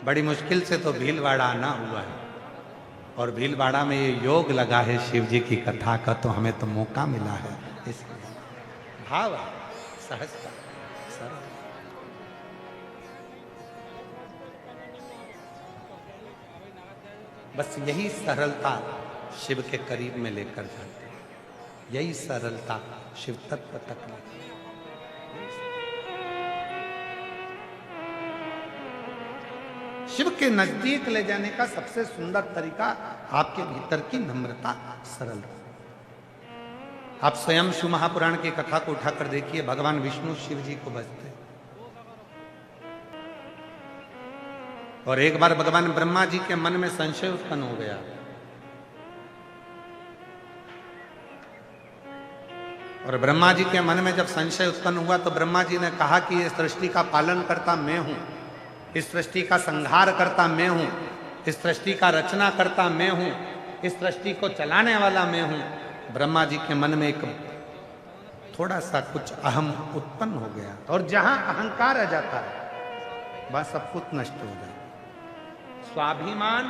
बड़ी मुश्किल से तो भीलवाड़ा आना हुआ है, और भीलवाड़ा में ये योग लगा है शिव जी की कथा का, तो हमें तो मौका मिला है। इसलिए भाव है, सहजता, सरल। बस यही सरलता शिव के करीब में लेकर जाती है, यही सरलता शिव तत्व तक लेकर। शिव के नजदीक ले जाने का सबसे सुंदर तरीका आपके भीतर की नम्रता, सरलता। आप स्वयं शिव महापुराण की कथा को उठाकर देखिए, भगवान विष्णु शिव जी को भजते, और एक बार भगवान ब्रह्मा जी के मन में संशय उत्पन्न हो गया, और ब्रह्मा जी के मन में जब संशय उत्पन्न हुआ तो ब्रह्मा जी ने कहा कि इस सृष्टि का पालन करता मैं हूं, इस सृष्टि का संहार करता मैं हूं, इस सृष्टि का रचना करता मैं हूं, इस सृष्टि को चलाने वाला मैं हूं। ब्रह्मा जी के मन में एक थोड़ा सा कुछ अहम उत्पन्न हो गया, और जहां अहंकार आ जाता है वह सब कुछ नष्ट हो जाता है। स्वाभिमान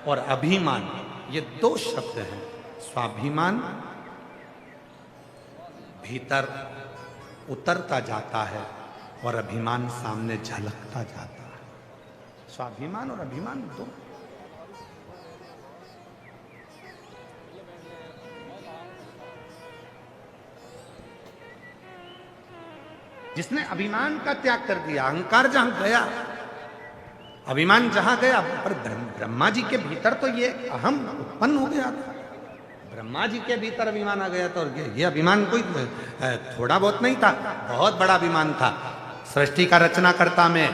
और अभिमान, ये दो शब्द हैं। स्वाभिमान भीतर उतरता जाता है और अभिमान सामने झलकता जाता है। स्वाभिमान और अभिमान दो। जिसने अभिमान का त्याग कर दिया, अहंकार जहां गया, अभिमान जहां गया, पर ब्रह्मा जी के भीतर तो ये अहम उत्पन्न हो गया था। ब्रह्मा जी के भीतर अभिमान आ गया था, और ये अभिमान कोई थोड़ा बहुत नहीं था, बहुत बड़ा अभिमान था। सृष्टि का रचना करता मैं,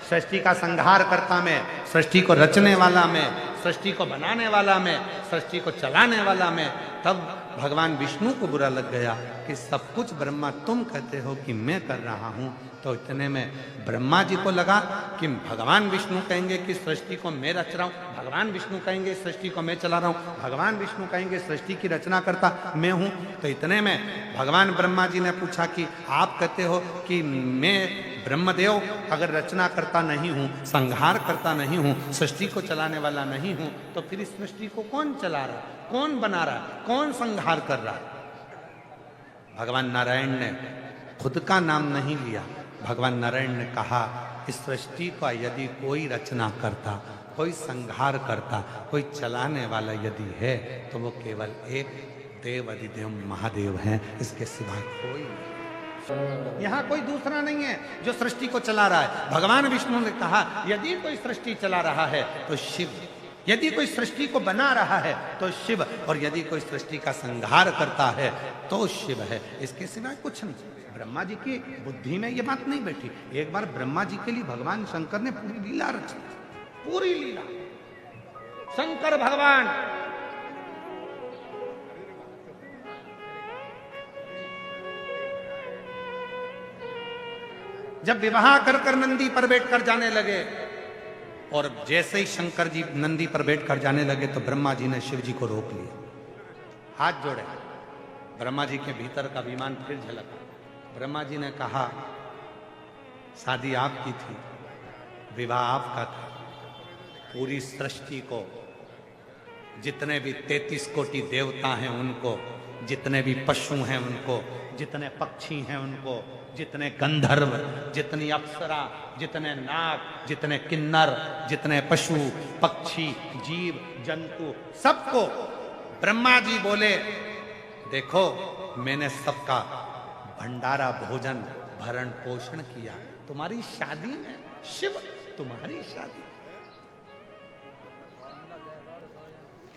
सृष्टि का संहार करता मैं, सृष्टि को रचने वाला मैं, सृष्टि को बनाने वाला मैं, सृष्टि को चलाने वाला मैं। तब भगवान विष्णु को बुरा लग गया कि सब कुछ ब्रह्मा तुम कहते हो कि मैं कर रहा हूं। तो इतने में ब्रह्मा जी को लगा कि भगवान विष्णु कहेंगे कि सृष्टि को मैं रच रहा हूं, भगवान विष्णु कहेंगे सृष्टि को मैं चला रहा हूं, भगवान विष्णु कहेंगे सृष्टि की रचना करता मैं हूं। तो इतने में भगवान ब्रह्मा जी ने पूछा कि आप कहते हो कि मैं ब्रह्मदेव अगर रचना करता नहीं हूं, संहार करता नहीं हूं, सृष्टि को चलाने वाला नहीं हूं, तो फिर इस सृष्टि को कौन चला रहा, कौन बना रहा, कौन संहार कर रहा? भगवान नारायण ने खुद का नाम नहीं लिया। भगवान नारायण ने कहा, इस सृष्टि का यदि कोई रचना करता, कोई संहार करता, कोई चलाने वाला यदि है, तो वो केवल एक देव अधिदेव महादेव हैं, इसके सिवाय कोई नहीं। यहां कोई दूसरा नहीं है जो सृष्टि को चला रहा है। भगवान विष्णु ने कहा, यदि कोई सृष्टि चला रहा है तो शिव, यदि कोई सृष्टि को बना रहा है तो शिव, और यदि कोई सृष्टि का संहार करता है तो शिव है, इसके सिवाय कुछ नहीं। ब्रह्मा जी की बुद्धि में ये बात नहीं बैठी। एक बार ब्रह्मा जी के लिए भगवान शंकर ने पूरी लीला रची, पूरी लीला। शंकर भगवान जब विवाह कर कर नंदी पर बैठकर जाने लगे, और जैसे ही शंकर जी नंदी पर बैठकर जाने लगे तो ब्रह्मा जी ने शिव जी को रोक लिया, हाथ जोड़े। ब्रह्मा जी के भीतर का अभिमान फिर झलका। ब्रह्मा जी ने कहा, शादी आपकी थी, विवाह आपका था, पूरी सृष्टि को, जितने भी 33 कोटि देवता हैं उनको, जितने भी पशु हैं उनको, जितने पक्षी हैं उनको, जितने गंधर्व, जितनी अप्सरा, जितने नाग, जितने किन्नर, जितने पशु पक्षी जीव जंतु, सबको ब्रह्मा जी बोले, देखो मैंने सबका भंडारा भोजन भरण पोषण किया, तुम्हारी शादी में शिव, तुम्हारी शादी।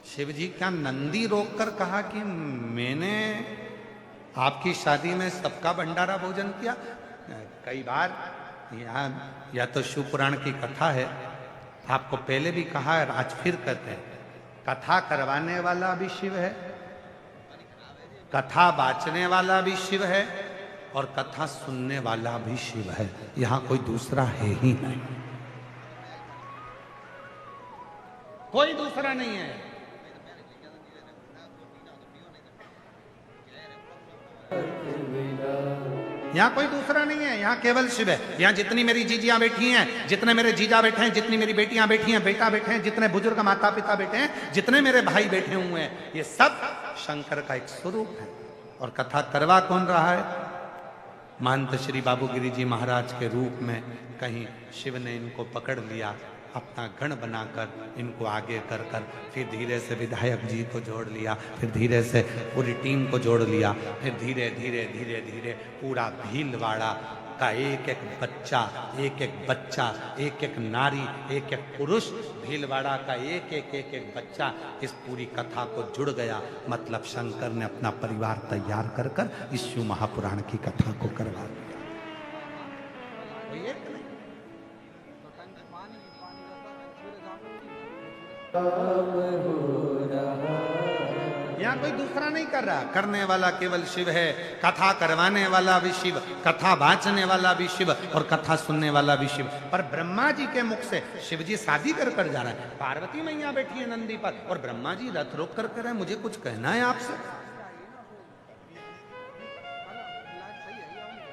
शिव जी क्या नंदी रोककर कहा कि मैंने आपकी शादी में सबका भंडारा भोजन किया? कई बार यहाँ या तो शिव पुराण की कथा है, आपको पहले भी कहा है, आज फिर कहते हैं, कथा करवाने वाला भी शिव है, कथा बाचने वाला भी शिव है, और कथा सुनने वाला भी शिव है। यहाँ कोई दूसरा है ही नहीं, कोई दूसरा नहीं है। यहाँ कोई दूसरा नहीं है, यहाँ केवल शिव है। यहाँ जितनी मेरी जीजियां बैठी हैं, जितने मेरे जीजा बैठे हैं, जितनी मेरी बेटियां बैठी हैं, बेटा बैठे हैं, जितने बुजुर्ग माता पिता बैठे हैं, जितने मेरे भाई बैठे हुए हैं, ये सब शंकर का एक स्वरूप है। और कथा करवा कौन रहा है? महंत श्री बाबूगिरी जी महाराज के रूप में कहीं शिव ने इनको पकड़ लिया, अपना गण बनाकर इनको आगे कर कर फिर धीरे से विधायक जी को जोड़ लिया, फिर धीरे से पूरी टीम को जोड़ लिया, फिर धीरे धीरे धीरे धीरे पूरा भीलवाड़ा का एक एक बच्चा, एक एक नारी, एक एक पुरुष, भीलवाड़ा का एक बच्चा इस पूरी कथा को जुड़ गया। मतलब शंकर ने अपना परिवार तैयार कर कर इस शिव महापुराण की कथा को करवा दिया। यहाँ कोई दूसरा नहीं कर रहा, करने वाला केवल शिव है, कथा करवाने वाला भी शिव, कथा बांचने वाला भी शिव और कथा सुनने वाला भी शिव। पर ब्रह्मा जी के मुख से शिव जी शादी कर कर जा रहा है, पार्वती मैया बैठी है नंदी पर और ब्रह्मा जी रथ रोक कर कह रहे हैं मुझे कुछ कहना है आपसे।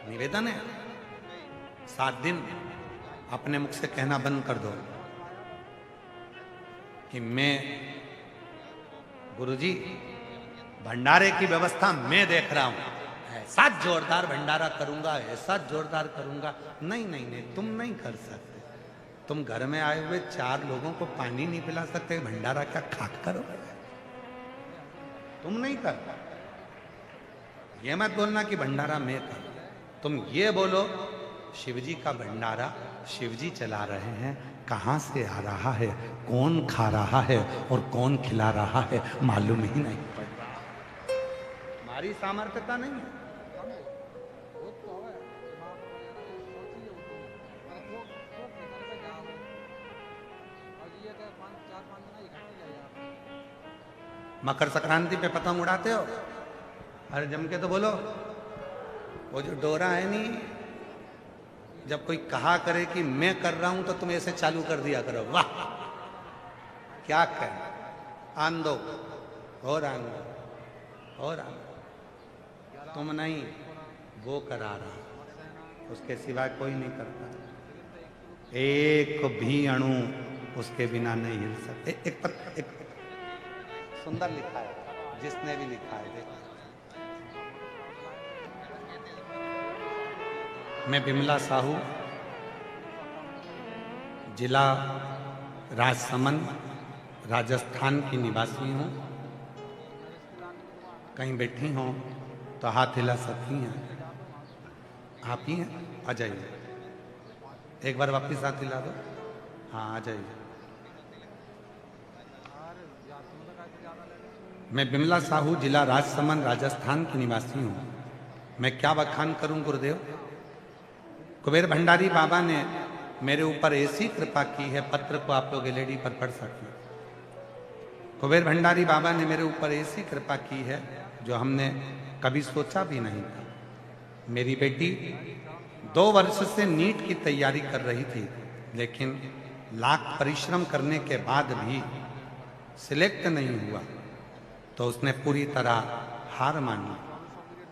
निवेदन है 7 दिन अपने मुख से कहना बंद कर दो कि मैं गुरुजी भंडारे की व्यवस्था मैं देख रहा हूं, ऐसा जोरदार भंडारा करूंगा, ऐसा जोरदार करूंगा। नहीं नहीं नहीं, तुम नहीं कर सकते। तुम घर में आए हुए 4 लोगों को पानी नहीं पिला सकते, भंडारा क्या खाक करोगे? तुम नहीं कर। ये मत बोलना कि भंडारा मैं कर, तुम ये बोलो शिवजी का भंडारा शिवजी चला रहे हैं, कहां से आ रहा है, कौन खा रहा है और कौन खिला रहा है मालूम ही नहीं पड़ रहा। हमारी सामर्थ्यता नहीं है। मकर संक्रांति पे पतंग उड़ाते हो, अरे जम के तो बोलो। वो जो डोरा है नहीं, जब कोई कहा करे कि मैं कर रहा हूं तो तुम ऐसे चालू कर दिया करो, वाह क्या कहें, आन दो और आन दो और आन दो। तुम नहीं, वो करा रहा, उसके सिवा कोई नहीं करता। एक भी अणु उसके बिना नहीं हिल सकते। एक सुंदर लिखा है, जिसने भी लिखा है देखो। मैं बिमला साहू, जिला राजसमंद, राजस्थान की निवासी हूँ। कहीं बैठी हो तो हाथ हिला सकती हैं। आप ही हैं? आ जाइए, एक बार वापस हाथ हिला दो। हाँ आ जाइए। मैं बिमला साहू, जिला राजसमंद, राजस्थान की निवासी हूँ। मैं क्या बखान करूँ गुरुदेव। कुबेर भंडारी बाबा ने मेरे ऊपर ऐसी कृपा की है, पत्र को आप लोग एलईडी पर पढ़ सकते हैं। कुबेर भंडारी बाबा ने मेरे ऊपर ऐसी कृपा की है जो हमने कभी सोचा भी नहीं था। मेरी बेटी 2 वर्ष से नीट की तैयारी कर रही थी, लेकिन लाख परिश्रम करने के बाद भी सिलेक्ट नहीं हुआ, तो उसने पूरी तरह हार मानी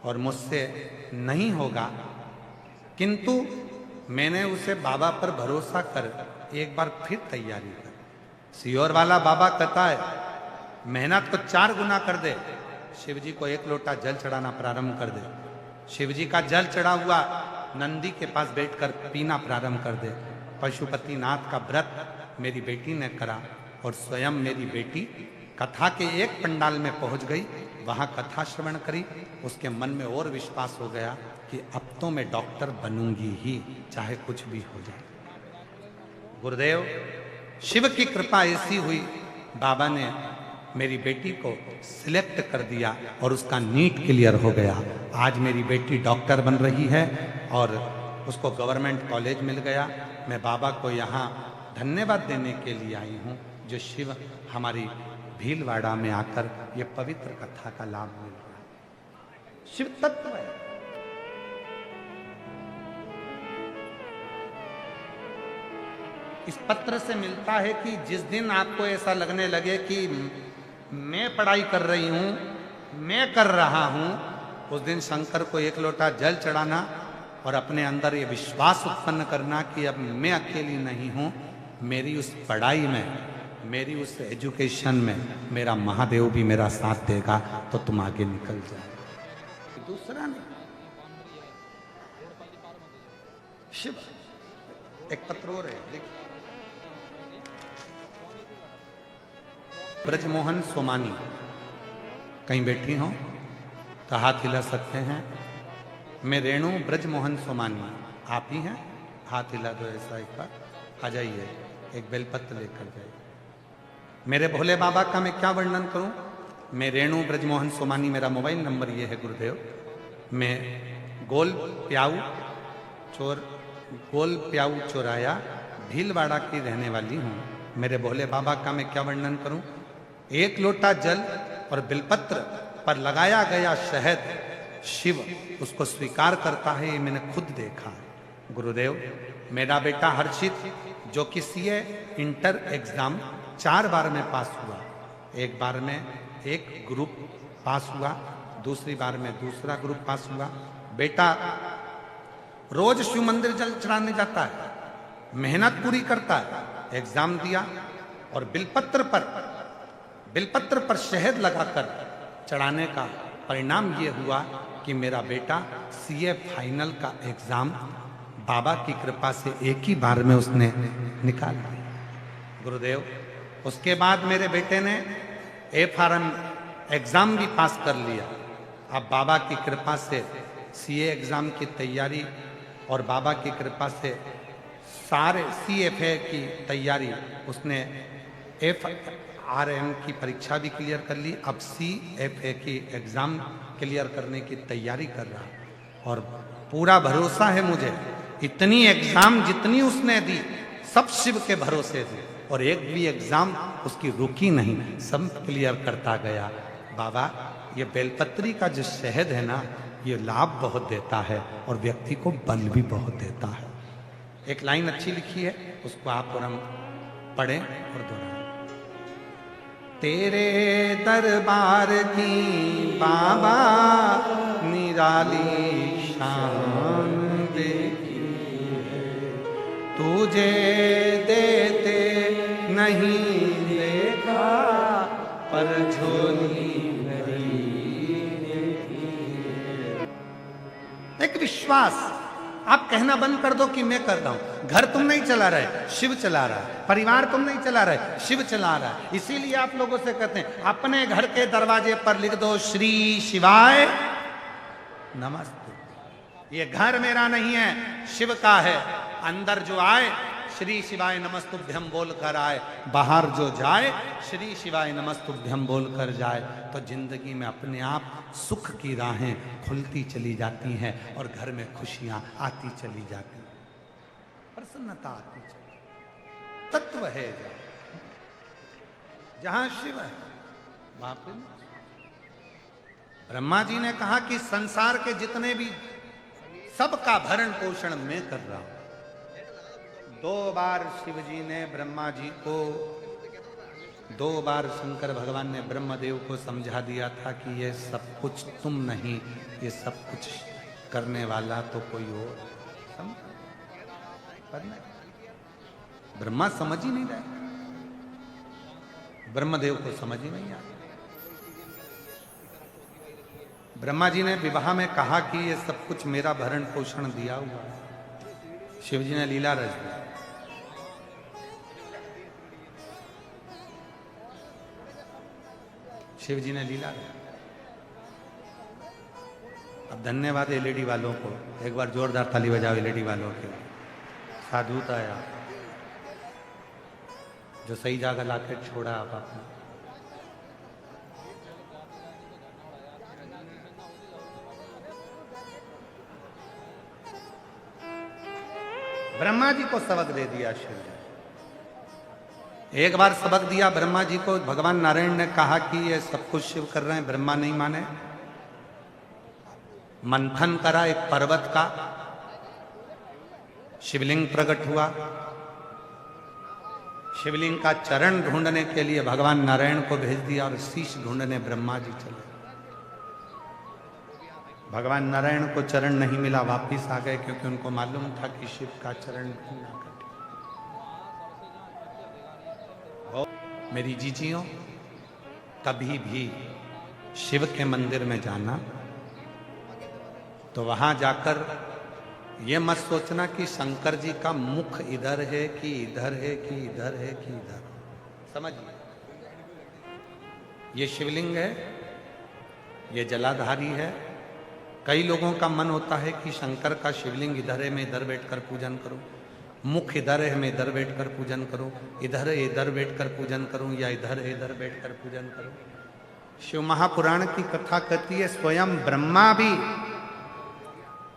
और मुझसे नहीं होगा। किंतु मैंने उसे बाबा पर भरोसा कर एक बार फिर तैयारी कर। सियोर वाला बाबा कहता है मेहनत को 4 गुना कर दे, शिवजी को 1 लोटा जल चढ़ाना प्रारंभ कर दे। शिवजी का जल चढ़ा हुआ नंदी के पास बैठकर पीना प्रारंभ कर दे। पशुपति नाथ का व्रत मेरी बेटी ने करा और स्वयं मेरी बेटी कथा के एक पंडाल में पहुंच गई, वहां कथा श्रवण करी। उसके मन में और विश्वास हो गया कि अब तो मैं डॉक्टर बनूंगी ही, चाहे कुछ भी हो जाए। गुरुदेव शिव की कृपा ऐसी हुई, बाबा ने मेरी बेटी को सिलेक्ट कर दिया और उसका नीट क्लियर हो गया। आज मेरी बेटी डॉक्टर बन रही है और उसको गवर्नमेंट कॉलेज मिल गया। मैं बाबा को यहाँ धन्यवाद देने के लिए आई हूँ, जो शिव हमारी भीलवाड़ा में आकर ये पवित्र कथा का लाभ मिल रहा है। शिव तत्व है। इस पत्र से मिलता है कि जिस दिन आपको ऐसा लगने लगे कि मैं पढ़ाई कर रही हूं, मैं कर रहा हूं, उस दिन शंकर को 1 लोटा जल चढ़ाना और अपने अंदर ये विश्वास उत्पन्न करना कि अब मैं अकेली नहीं हूं, मेरी उस पढ़ाई में, मेरी उस एजुकेशन में मेरा महादेव भी मेरा साथ देगा, तो तुम आगे निकल जाओ। दूसरा नहीं, शिव। एक पत्र और है, देखिए, ब्रजमोहन सोमानी, कहीं बैठी हो तो हाथ हिला सकते हैं। मैं रेणु ब्रजमोहन सोमानी, आप ही हैं? हाथ हिला दो ऐसा एक बार, आ जाइए, एक बेलपत्र लेकर जाइए। मेरे भोले बाबा का मैं क्या वर्णन करूं? मैं रेणु ब्रजमोहन सोमानी, मेरा मोबाइल नंबर ये है गुरुदेव। मैं गोल प्याऊ चौराया भीलवाड़ा की रहने वाली हूं। मेरे भोले बाबा का मैं क्या वर्णन करूं? एक लोटा जल और बिलपत्र पर लगाया गया शहद शिव उसको स्वीकार करता है, ये मैंने खुद देखा है। गुरुदेव, मेरा बेटा हर्षित जो कि सीए इंटर एग्जाम 4 बार में पास हुआ, एक बार में एक ग्रुप पास हुआ, दूसरी बार में दूसरा ग्रुप पास हुआ। बेटा रोज शिव मंदिर जल चढ़ाने जाता है, मेहनत पूरी करता है, एग्जाम दिया और बिलपत्र पर शहद लगाकर चढ़ाने का परिणाम ये हुआ कि मेरा बेटा सीए फाइनल का एग्जाम बाबा की कृपा से एक ही बार में उसने निकाल लिया। गुरुदेव, उसके बाद मेरे बेटे ने FRM एग्जाम भी पास कर लिया। अब बाबा की कृपा से सीए एग्जाम की तैयारी और बाबा की कृपा से सारे CFA की तैयारी, उसने FRM की परीक्षा भी क्लियर कर ली, अब CFA की एग्जाम क्लियर करने की तैयारी कर रहा। और पूरा भरोसा है मुझे, इतनी एग्जाम जितनी उसने दी सब शिव के भरोसे दी, और एक भी एग्जाम उसकी रुकी नहीं, सब क्लियर करता गया। बाबा, ये बेलपत्री का जो शहद है ना, ये लाभ बहुत देता है और व्यक्ति को बल भी बहुत देता है। एक लाइन अच्छी लिखी है, उसको आप और हम पढ़ें और दोहराएं। तेरे दरबार की बाबा निराली शान देखी है, तुझे देते नहीं देखा पर झोली भरी देखी है। एक विश्वास, आप कहना बंद कर दो कि मैं कर रहा हूं। घर तुम नहीं चला रहे, शिव चला रहा है। परिवार तुम नहीं चला रहे, शिव चला रहा है। इसीलिए आप लोगों से कहते हैं, अपने घर के दरवाजे पर लिख दो श्री शिवाय नमस्ते। ये घर मेरा नहीं है, शिव का है। अंदर जो आए श्री शिवाय नमस्तुभ्यम बोल कर आए, बाहर जो जाए श्री शिवाय नमस्तुभ्यम बोल कर जाए, तो जिंदगी में अपने आप सुख की राहें खुलती चली जाती हैं और घर में खुशियां आती चली जाती हैं, प्रसन्नता आती चली। तत्व है जहां शिव है वहां पे। ब्रह्मा जी ने कहा कि संसार के जितने भी सबका भरण पोषण मैं कर रहा हूं। 2 बार शिव जी ने ब्रह्मा जी को, 2 बार शंकर भगवान ने ब्रह्मदेव को समझा दिया था कि ये सब कुछ तुम नहीं, ये सब कुछ करने वाला तो कोई और। ब्रह्मा समझ ही नहीं रहे, ब्रह्मदेव को समझ ही नहीं आया। ब्रह्मा जी ने विवाह में कहा कि ये सब कुछ मेरा भरण पोषण दिया हुआ है। शिव जी ने लीला रच दी। शिव जी ने लीला रची। अब धन्यवाद एलईडी वालों को, एक बार जोरदार ताली बजाओ एलईडी वालों के। साधुत आया जो सही जगह लाकर छोड़ा आप आपने। ब्रह्मा जी को सबक दे दिया शिव जी। एक बार सबक दिया ब्रह्मा जी को। भगवान नारायण ने कहा कि ये सब कुछ शिव कर रहे हैं, ब्रह्मा नहीं माने। मंथन करा एक पर्वत का, शिवलिंग प्रकट हुआ। शिवलिंग का चरण ढूंढने के लिए भगवान नारायण को भेज दिया और शीश ढूंढने ब्रह्मा जी चले। भगवान नारायण को चरण नहीं मिला, वापिस आ गए, क्योंकि उनको मालूम था कि शिव का चरण भी ना कटे। मेरी जीजियों, कभी भी शिव के मंदिर में जाना तो वहां जाकर ये मत सोचना कि शंकर जी का मुख इधर है कि इधर है कि इधर है कि इधर। समझिए, ये शिवलिंग है, ये जलाधारी है। कई लोगों का मन होता है कि शंकर का शिवलिंग इधर है, मैं इधर बैठकर पूजन करूं, मुख इधर है, मैं इधर बैठकर पूजन करूं, इधर है इधर बैठकर पूजन करूं, या इधर है इधर बैठकर पूजन करूं। शिव महापुराण की कथा कहती है स्वयं ब्रह्मा भी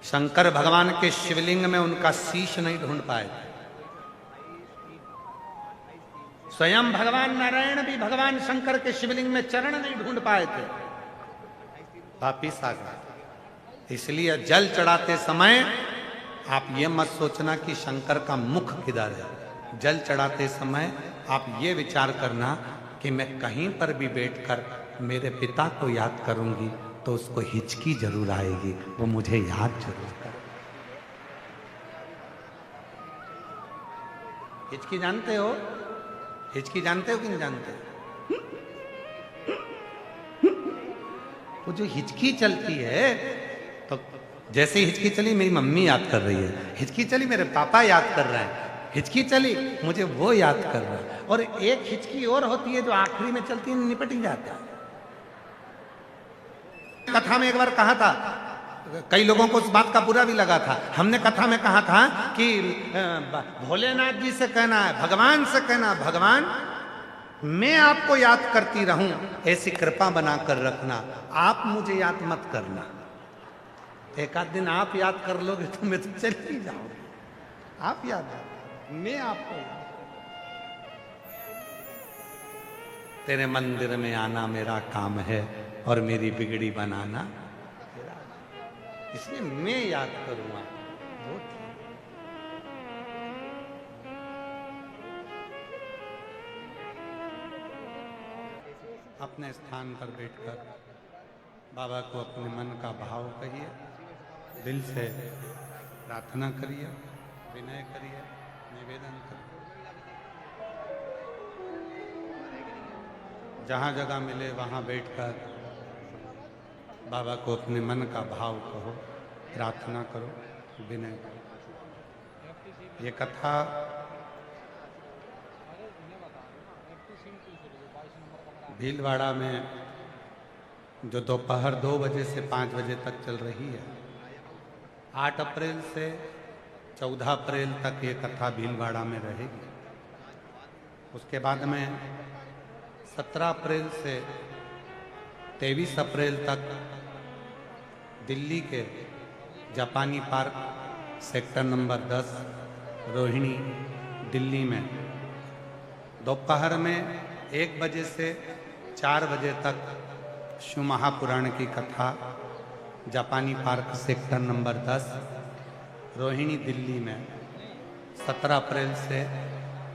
शंकर भगवान के शिवलिंग में उनका शीश नहीं ढूंढ पाए। स्वयं भगवान नारायण भी भगवान शंकर के शिवलिंग में चरण नहीं ढूंढ पाए थे, वापिस आ गए। इसलिए जल चढ़ाते समय आप ये मत सोचना कि शंकर का मुख किधर है। जल चढ़ाते समय आप ये विचार करना कि मैं कहीं पर भी बैठकर मेरे पिता को याद करूंगी तो उसको हिचकी जरूर आएगी, वो मुझे याद जरूर कर। हिचकी जानते हो? हिचकी जानते हो कि नहीं जानते? वो जो हिचकी चलती है, तो जैसे हिचकी चली मेरी मम्मी याद कर रही है, हिचकी चली मेरे पापा याद कर रहे हैं, हिचकी चली मुझे वो याद कर रहा है। और एक हिचकी और होती है जो आखिरी में चलती है, निपट ही जाता है। कथा में एक बार कहा था, कई लोगों को उस बात का बुरा भी लगा था। हमने कथा में कहा था कि भोलेनाथ जी से कहना है, भगवान से कहना, भगवान मैं आपको याद करती रहूं, ऐसी कृपा बनाकर रखना, आप मुझे याद मत करना। एक आध दिन आप याद कर लोगे तो मैं तो चल ही जाऊंगी। आप याद, मैं आपको याद। तेरे मंदिर में आना मेरा काम है और मेरी बिगड़ी बनाना तेरा, इसलिए मैं याद करूंगा। वो अपने स्थान पर बैठकर बाबा को अपने मन का भाव कहिए, दिल से प्रार्थना करिए, विनय करिए, निवेदन करिए। जहाँ जगह मिले वहाँ बैठकर बाबा को अपने मन का भाव कहो, प्रार्थना करो, विनय करो। ये कथा भीलवाड़ा में जो दोपहर 2 बजे से 5 बजे तक चल रही है, 8 अप्रैल से 14 अप्रैल तक ये कथा भीलवाड़ा में रहेगी। उसके बाद में 17 अप्रैल से 23 अप्रैल तक दिल्ली के जापानी park sector number 10 Rohini Delhi में दोपहर में 1 बजे से 4 बजे तक शिव महापुराण की कथा जापानी park sector number 10 Rohini Delhi में 17 अप्रैल से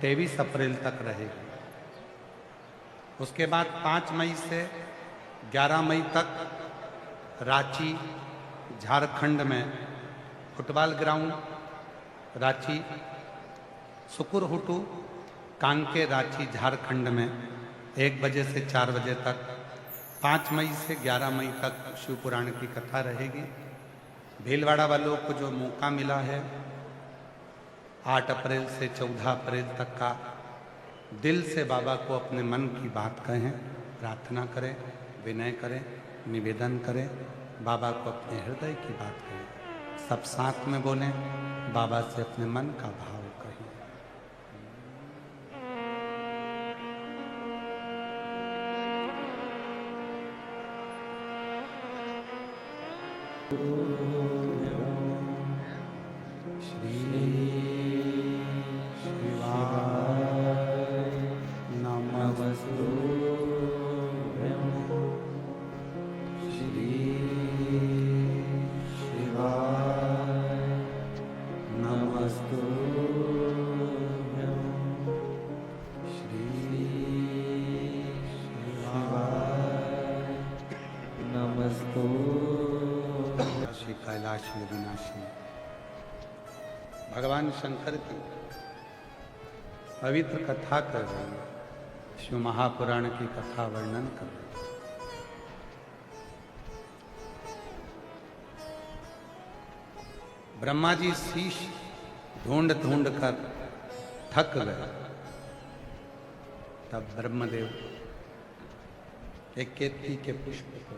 23 अप्रैल तक रहेगी। उसके बाद 5 मई से 11 मई तक रांची झारखंड में फुटबॉल ग्राउंड रांची, सुकुरहुटू कांके रांची झारखंड में 1 बजे से 4 बजे तक 5 मई से 11 मई तक शिव पुराण की कथा रहेगी। भीलवाड़ा वालों को जो मौका मिला है 8 अप्रैल से 14 अप्रैल तक का, दिल से बाबा को अपने मन की बात कहें, प्रार्थना करें, विनय करें, निवेदन करें, बाबा को अपने हृदय की बात कहें। सब साथ में बोलें, बाबा से अपने मन का भाव कहें। जगदाश्रय विनाशिनी। भगवान शंकर की पवित्र कथा कर रहे हैं, शिव महापुराण की कथा वर्णन कर रहे हैं। ब्रह्मा जी शीश ढूंढ ढूंढ कर थक गए। तब ब्रह्मदेव एक केतकी के पुष्प को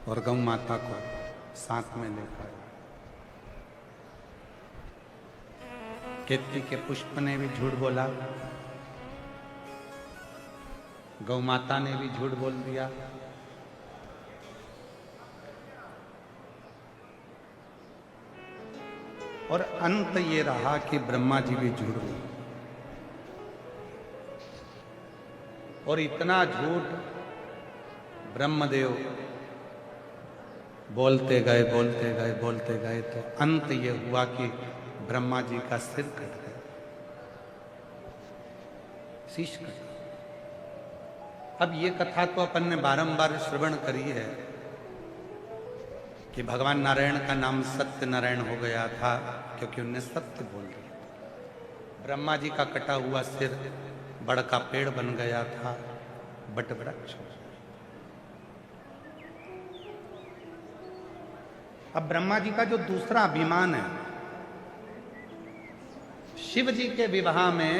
और गौ माता को साथ में लेकर आए। केतकी के पुष्प ने भी झूठ बोला, गौ माता ने भी झूठ बोल दिया, और अंत ये रहा कि ब्रह्मा जी भी झूठ बोले। और इतना झूठ ब्रह्मदेव बोलते गए बोलते गए बोलते गए, तो अंत ये हुआ कि ब्रह्मा जी का सिर कट गया, शीश कट गया। अब ये कथा तो अपन ने बारंबार श्रवण करी है कि भगवान नारायण का नाम सत्य नारायण हो गया था, क्योंकि उनने सत्य बोल दिया। ब्रह्मा जी का कटा हुआ सिर बड़ का पेड़ बन गया था, बट वृक्ष। अब ब्रह्मा जी का जो दूसरा अभिमान है, शिव जी के विवाह में,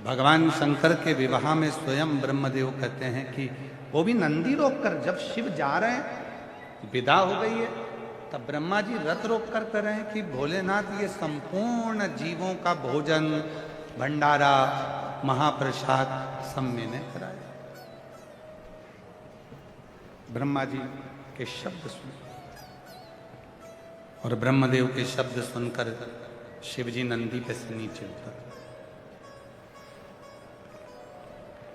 भगवान शंकर के विवाह में स्वयं ब्रह्मदेव कहते हैं कि वो भी नंदी रोककर, जब शिव जा रहे हैं, विदा हो गई है, तब ब्रह्मा जी रथ रोक कर कह रहे हैं कि भोलेनाथ ये संपूर्ण जीवों का भोजन, भंडारा, महाप्रसाद सब मैंने कराया। ब्रह्मा जी के शब्द सुन और ब्रह्मदेव के शब्द सुनकर शिवजी नंदी पे से नीचे उतर।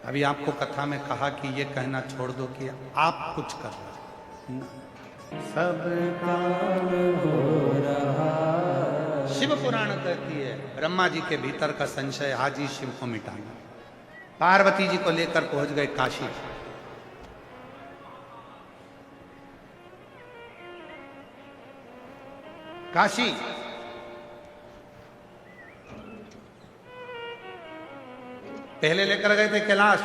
अभी आपको कथा में कहा कि ये कहना छोड़ दो कि आप कुछ कर रहे हो, सब काम हो रहा। शिव पुराण कहती है ब्रह्मा जी के भीतर का संशय आज ही शिव को मिटाना। पार्वती जी को लेकर पहुंच गए काशी। काशी पहले लेकर गए थे कैलाश,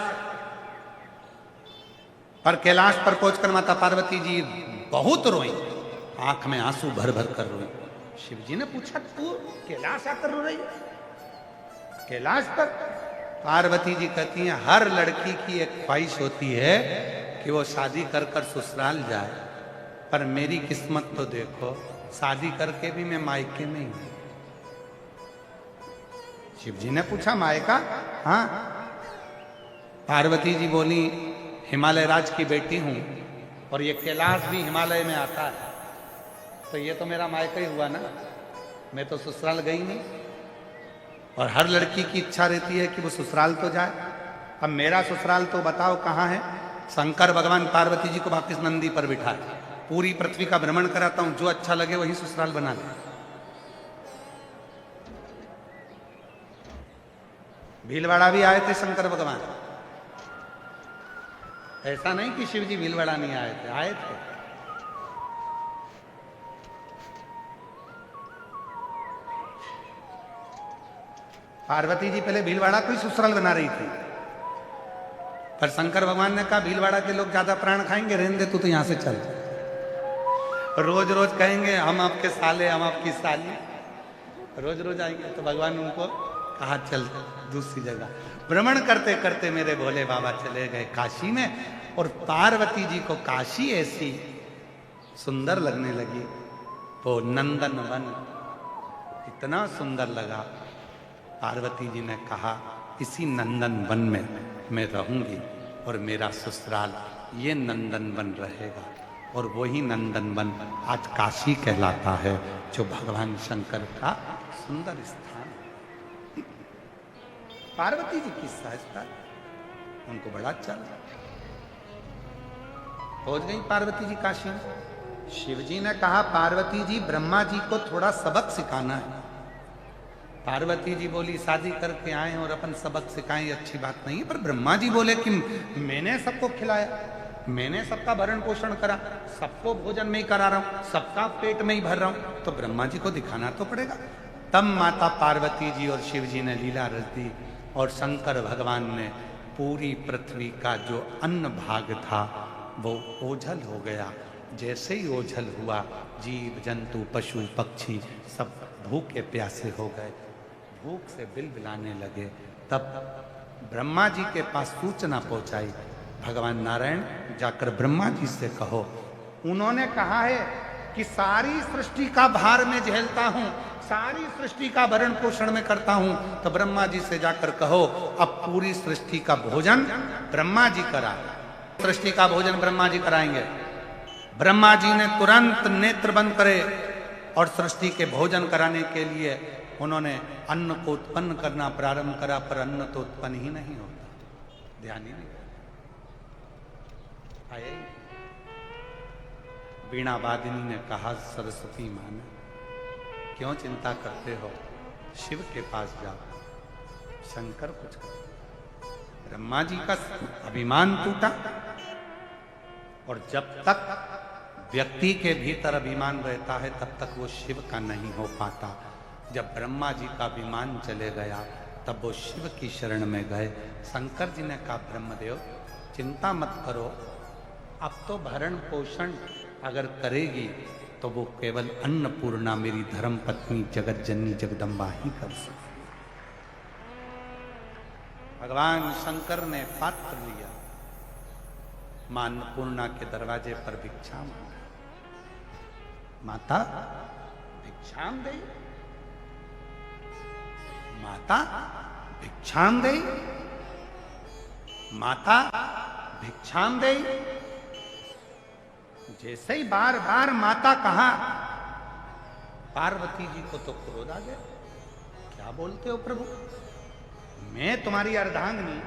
पर कैलाश पर पहुंचकर माता पार्वती जी बहुत रोई, आंख में आंसू भर भर कर रोई। शिव जी ने पूछा तू कैलाश आकर रो रही है? कैलाश पर? पार्वती जी कहती हैं हर लड़की की एक ख्वाहिश होती है कि वो शादी कर कर ससुराल जाए, पर मेरी किस्मत तो देखो, शादी करके भी मैं मायके में ही हूं। शिव जी ने पूछा मायका? हाँ। पार्वती जी बोली हिमालय राज की बेटी हूं, और ये कैलाश भी हिमालय में आता है, तो ये तो मेरा मायका ही हुआ ना, मैं तो ससुराल गई नहीं। और हर लड़की की इच्छा रहती है कि वो ससुराल तो जाए। अब मेरा ससुराल तो बताओ कहाँ है? शंकर भगवान पार्वती जी को वापिस नंदी पर बिठाए, पूरी पृथ्वी का भ्रमण कराता हूं, जो अच्छा लगे वही ससुराल बना ले। भीलवाड़ा भी आए थे शंकर भगवान, ऐसा नहीं कि शिव जी भीलवाड़ा नहीं आए थे, आए थे। पार्वती जी पहले भीलवाड़ा को ही ससुराल बना रही थी, पर शंकर भगवान ने कहा भीलवाड़ा के लोग ज्यादा प्राण खाएंगे, रहने दे, तू तो यहां से चल। रोज रोज कहेंगे हम आपके साले, हम आपकी साली, रोज रोज आएंगे, तो भगवान उनको कहा चल दूसरी जगह। भ्रमण करते करते मेरे भोले बाबा चले गए काशी में, और पार्वती जी को काशी ऐसी सुंदर लगने लगी, वो नंदन वन इतना सुंदर लगा। पार्वती जी ने कहा इसी नंदन वन में मैं रहूंगी, और मेरा ससुराल ये नंदन वन रहेगा। और वही नंदन वन आज काशी कहलाता है, जो भगवान शंकर का सुंदर स्थान है। पार्वती जी की सहजता उनको बड़ा अच्छा लगा। पहुंच गई पार्वती जी काशी में। शिव जी ने कहा पार्वती जी ब्रह्मा जी को थोड़ा सबक सिखाना है। पार्वती जी बोली शादी करके आए और अपन सबक सिखाएं अच्छी बात नहीं है, पर ब्रह्मा जी बोले कि मैंने सबको खिलाया, मैंने सबका भरण पोषण करा, सबको भोजन में ही करा रहा हूं, सबका पेट में ही भर रहा हूं, तो ब्रह्मा जी को दिखाना तो पड़ेगा। तब माता पार्वती जी और शिव जी ने लीला रच दी और शंकर भगवान ने पूरी पृथ्वी का जो अन्न भाग था वो ओझल हो गया। जैसे ही ओझल हुआ, जीव जंतु पशु पक्षी सब भूखे प्यासे हो गए, भूख से बिलबिलाने लगे। तब ब्रह्मा जी के पास सूचना पहुंचाई, भगवान नारायण जाकर ब्रह्मा जी से कहो। उन्होंने कहा है कि सारी सृष्टि का भार मैं झेलता हूं, सारी सृष्टि का भरण पोषण में करता हूं, तो ब्रह्मा जी से जाकर कहो अब पूरी सृष्टि का भोजन ब्रह्मा जी कराए। सृष्टि का भोजन ब्रह्मा जी कराएंगे। ब्रह्मा जी ने तुरंत नेत्र बंद करे और सृष्टि के भोजन कराने के लिए उन्होंने अन्न को उत्पन्न करना प्रारंभ करा, पर अन्न तो उत्पन्न ही नहीं होता, ध्यान ही नहीं आए। वीणा वादिनी ने कहा, सरस्वती मां ने, क्यों चिंता करते हो, शिव के पास जाओ, शंकर कुछ कर। ब्रह्मा जी का अभिमान टूटा, और जब तक व्यक्ति के भीतर अभिमान रहता है तब तक वो शिव का नहीं हो पाता। जब ब्रह्मा जी का अभिमान चले गया तब वो शिव की शरण में गए। शंकर जी ने कहा, ब्रह्मदेव चिंता मत करो, अब तो भरण पोषण अगर करेगी तो वो केवल अन्नपूर्णा मेरी धर्म पत्नी जगत जननी जगदम्बा ही कर सकती। भगवान शंकर ने पात्र लिया, मां अन्नपूर्णा के दरवाजे पर भिक्षा मांगी। माता भिक्षाम दे, माता भिक्षाम दे, माता भिक्षाम दे। जैसे ही बार बार माता कहा, पार्वती जी को तो क्रोध आ गया। क्या बोलते हो प्रभु, मैं तुम्हारी अर्धांगिनी,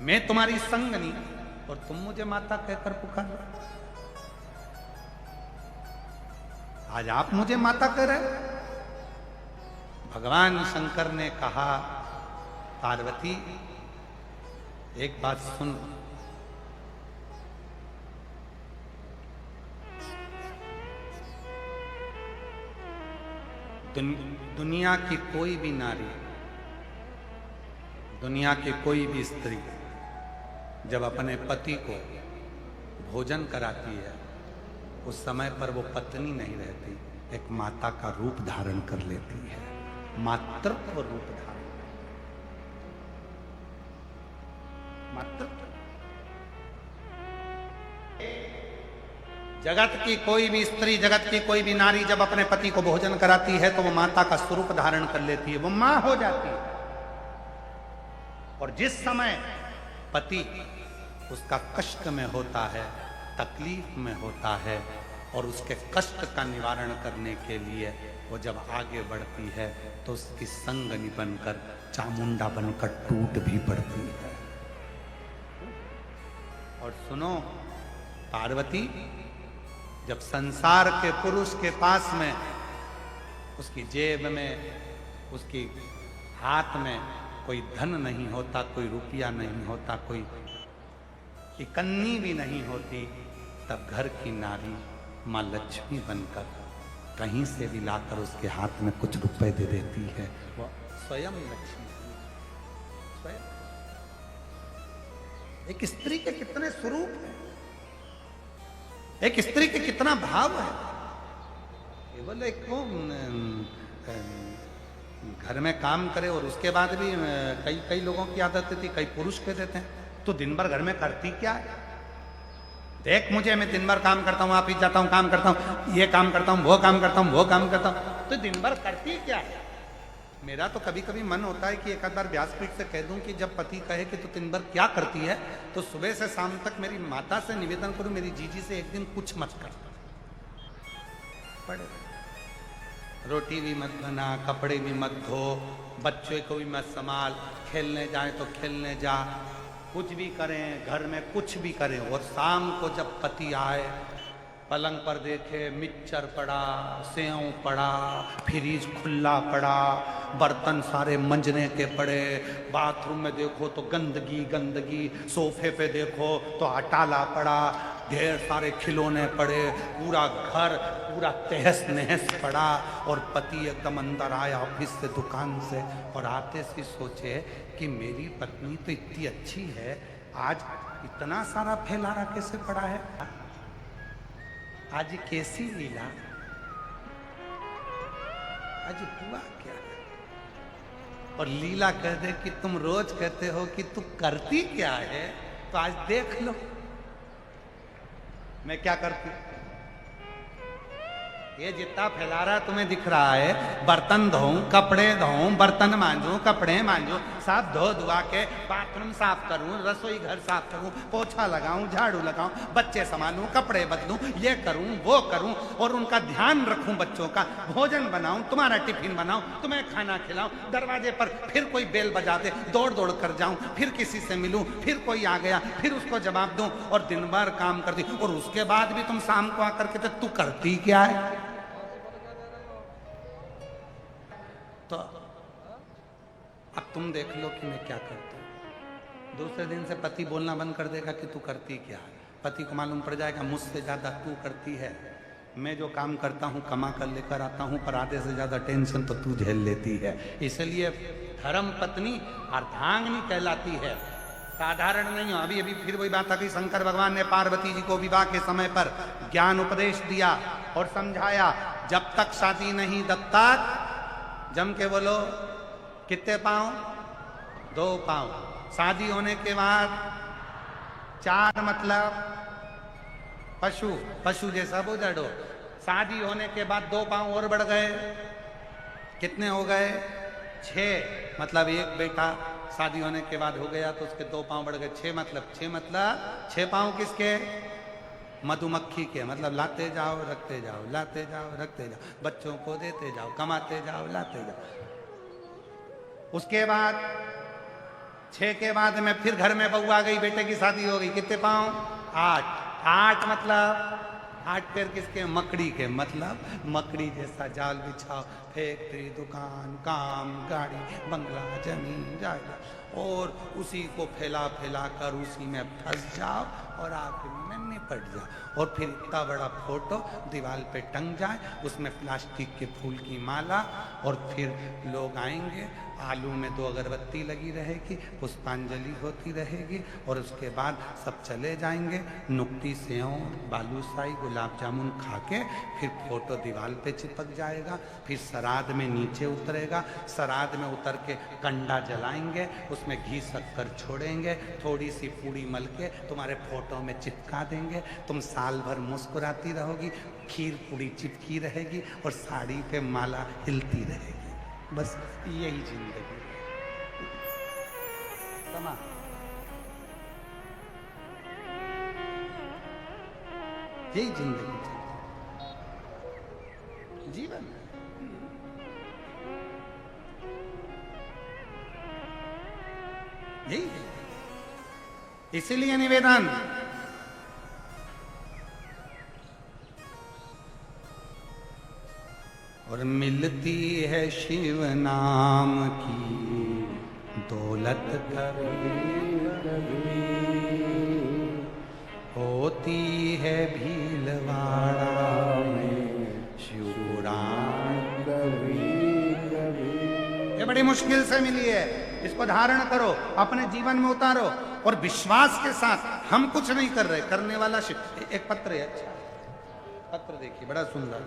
मैं तुम्हारी संगनी, और तुम मुझे माता कहकर पुकार रहे हो? आज आप मुझे माता कह रहे हो? भगवान शंकर ने कहा, पार्वती एक बात सुन, दुनिया की कोई भी नारी, दुनिया की कोई भी स्त्री जब अपने पति को भोजन कराती है, उस समय पर वो पत्नी नहीं रहती, एक माता का रूप धारण कर लेती है, मातृत्व रूप धारण। मातृत्व। जगत की कोई भी स्त्री, जगत की कोई भी नारी जब अपने पति को भोजन कराती है तो वो माता का स्वरूप धारण कर लेती है, वो मां हो जाती है। और जिस समय पति उसका कष्ट में होता है, तकलीफ में होता है, और उसके कष्ट का निवारण करने के लिए वो जब आगे बढ़ती है तो उसकी संगनी बनकर, चामुंडा बनकर टूट भी पड़ती है। और सुनो पार्वती, जब संसार के पुरुष के पास में, उसकी जेब में, उसकी हाथ में कोई धन नहीं होता, कोई रुपया नहीं होता, कोई कन्नी भी नहीं होती, तब घर की नारी माँ लक्ष्मी बनकर कहीं से भी लाकर उसके हाथ में कुछ रुपए दे देती है। वो स्वयं लक्ष्मी, स्वयं। एक स्त्री के कितने स्वरूप हैं, एक स्त्री के कितना भाव है। केवल एक को घर में काम करे, और उसके बाद भी कई लोगों की आदत थी, कई पुरुष कह देते हैं तो दिन भर घर में करती क्या है, देख मुझे, मैं दिन भर काम करता हूँ, ऑफिस जाता हूँ, काम करता हूँ, ये काम करता हूँ, वो काम करता हूँ, वो काम करता हूँ, तो दिन भर करती क्या है। मेरा तो कभी कभी मन होता है कि एक आध बार व्यासपीठ से कह दूं कि जब पति कहे कि तू दिन भर क्या करती है, तो सुबह से शाम तक मेरी माता से निवेदन करूं, मेरी जीजी से एक दिन कुछ मत कर, पड़े रोटी भी मत बना, कपड़े भी मत धो, बच्चे को भी मत संभाल, खेलने जाए तो खेलने जा, कुछ भी करें घर में, कुछ भी करें। और शाम को जब पति आए पलंग पर देखे मिक्सचर पड़ा, सेव पड़ा, फ्रिज खुला पड़ा, बर्तन सारे मंजने के पड़े, बाथरूम में देखो तो गंदगी गंदगी, सोफे पे देखो तो अटाला पड़ा, ढेर सारे खिलौने पड़े, पूरा घर पूरा तहस नहस पड़ा। और पति एकदम अंदर आया ऑफिस से, दुकान से, और आते से सोचे कि मेरी पत्नी तो इतनी अच्छी है, आज इतना सारा फैलारा कैसे पड़ा है, आज कैसी लीला, आज हुआ क्या। और लीला कह दे कि तुम रोज कहते हो कि तू करती क्या है, तो आज देख लो मैं क्या करती। ये जितना फैला रहा तुम्हें दिख रहा है, बर्तन धोऊं, कपड़े धोऊं, बर्तन मांजूं, कपड़े मांजूं, सब धो धुआ के बाथरूम साफ करूं, रसोई घर साफ करूं, पोछा लगाऊं, झाड़ू लगाऊं, बच्चे संभालूं, कपड़े बदलूं, ये करूं वो करूं, और उनका ध्यान रखूं, बच्चों का भोजन बनाऊं, तुम्हारा टिफिन बनाऊं, तुम्हें खाना खिलाऊं, दरवाजे पर फिर कोई बेल बजा दे दौड़ दौड़ कर जाऊं, फिर किसी से मिलूं, फिर कोई आ गया फिर उसको जवाब दूं, और दिन भर काम करती, और उसके बाद भी तुम शाम को आकर के तू करती क्या है। तो अब तुम देख लो कि मैं क्या करता हूं। दूसरे दिन से पति बोलना बंद कर देगा कि तू करती क्या है। पति को मालूम पड़ जाएगा मुझसे ज्यादा तू करती है, मैं जो काम करता हूं कमा कर लेकर आता हूं, पर आधे से ज्यादा टेंशन तो तू झेल लेती है। इसलिए धर्म पत्नी अर्धांगिनी कहलाती है, साधारण नहीं हो। अभी अभी फिर वही बात आ गई, शंकर भगवान ने पार्वती जी को विवाह के समय पर ज्ञान उपदेश दिया और समझाया, जब तक शादी नहीं तब तक, जम के बोलो, कितने पांव, 2 पांव, शादी होने के बाद 4 मतलब पशु, पशु जैसा बुझड़ो, शादी होने के बाद 2 पांव और बढ़ गए, कितने हो गए, 6 मतलब 1 बेटा शादी होने के बाद हो गया तो उसके 2 पांव बढ़ गए, 6 मतलब 6 पांव किसके, मधुमक्खी के, मतलब लाते जाओ रखते जाओ, लाते जाओ रखते जाओ, बच्चों को देते जाओ, कमाते जाओ, लाते जाओ। उसके बाद 6 के बाद में फिर घर में बहू आ गई, बेटे की शादी हो गई, कितने पांव, 8 मतलब 8 पैर किसके, मकड़ी के, मतलब मकड़ी जैसा जाल बिछाओ, फैक्ट्री, दुकान, काम, गाड़ी, बंगला, जमीन जायदाद, और उसी को फैला फैला कर उसी में फंस जाओ और आखिर में निपट जाओ। और फिर इतना बड़ा फोटो दीवार पे टंग जाए, उसमें प्लास्टिक के फूल की माला, और फिर लोग आएंगे, आलू में 2 अगरबत्ती लगी रहेगी, पुष्पांजलि होती रहेगी, और उसके बाद सब चले जाएंगे, नुक्ती सेव, बालूशाही, गुलाब जामुन खा के फिर फोटो दीवार पे चिपक जाएगा। फिर श्राद्ध में नीचे उतरेगा, श्राद्ध में उतर के कंडा जलाएंगे, उसमें घी शक्कर छोड़ेंगे, थोड़ी सी पूड़ी मल के तुम्हारे फोटो में चिपका देंगे, तुम साल भर मुस्कुराती रहोगी, खीर पूड़ी चिपकी रहेगी और साड़ी पे माला हिलती रहेगी। बस यही जिंदगी तमाम। यही जिंदगी जीवन। यही है, इसीलिए निवेदन, और मिलती है शिव नाम की दौलत कभी कभी, होती है भीलवाड़ा में शिवपुराण कभी कभी। ये बड़ी मुश्किल से मिली है, इसको धारण करो, अपने जीवन में उतारो, और विश्वास के साथ हम कुछ नहीं कर रहे, करने वाला शिव। एक पत्र है, अच्छा पत्र देखिए, बड़ा सुंदर।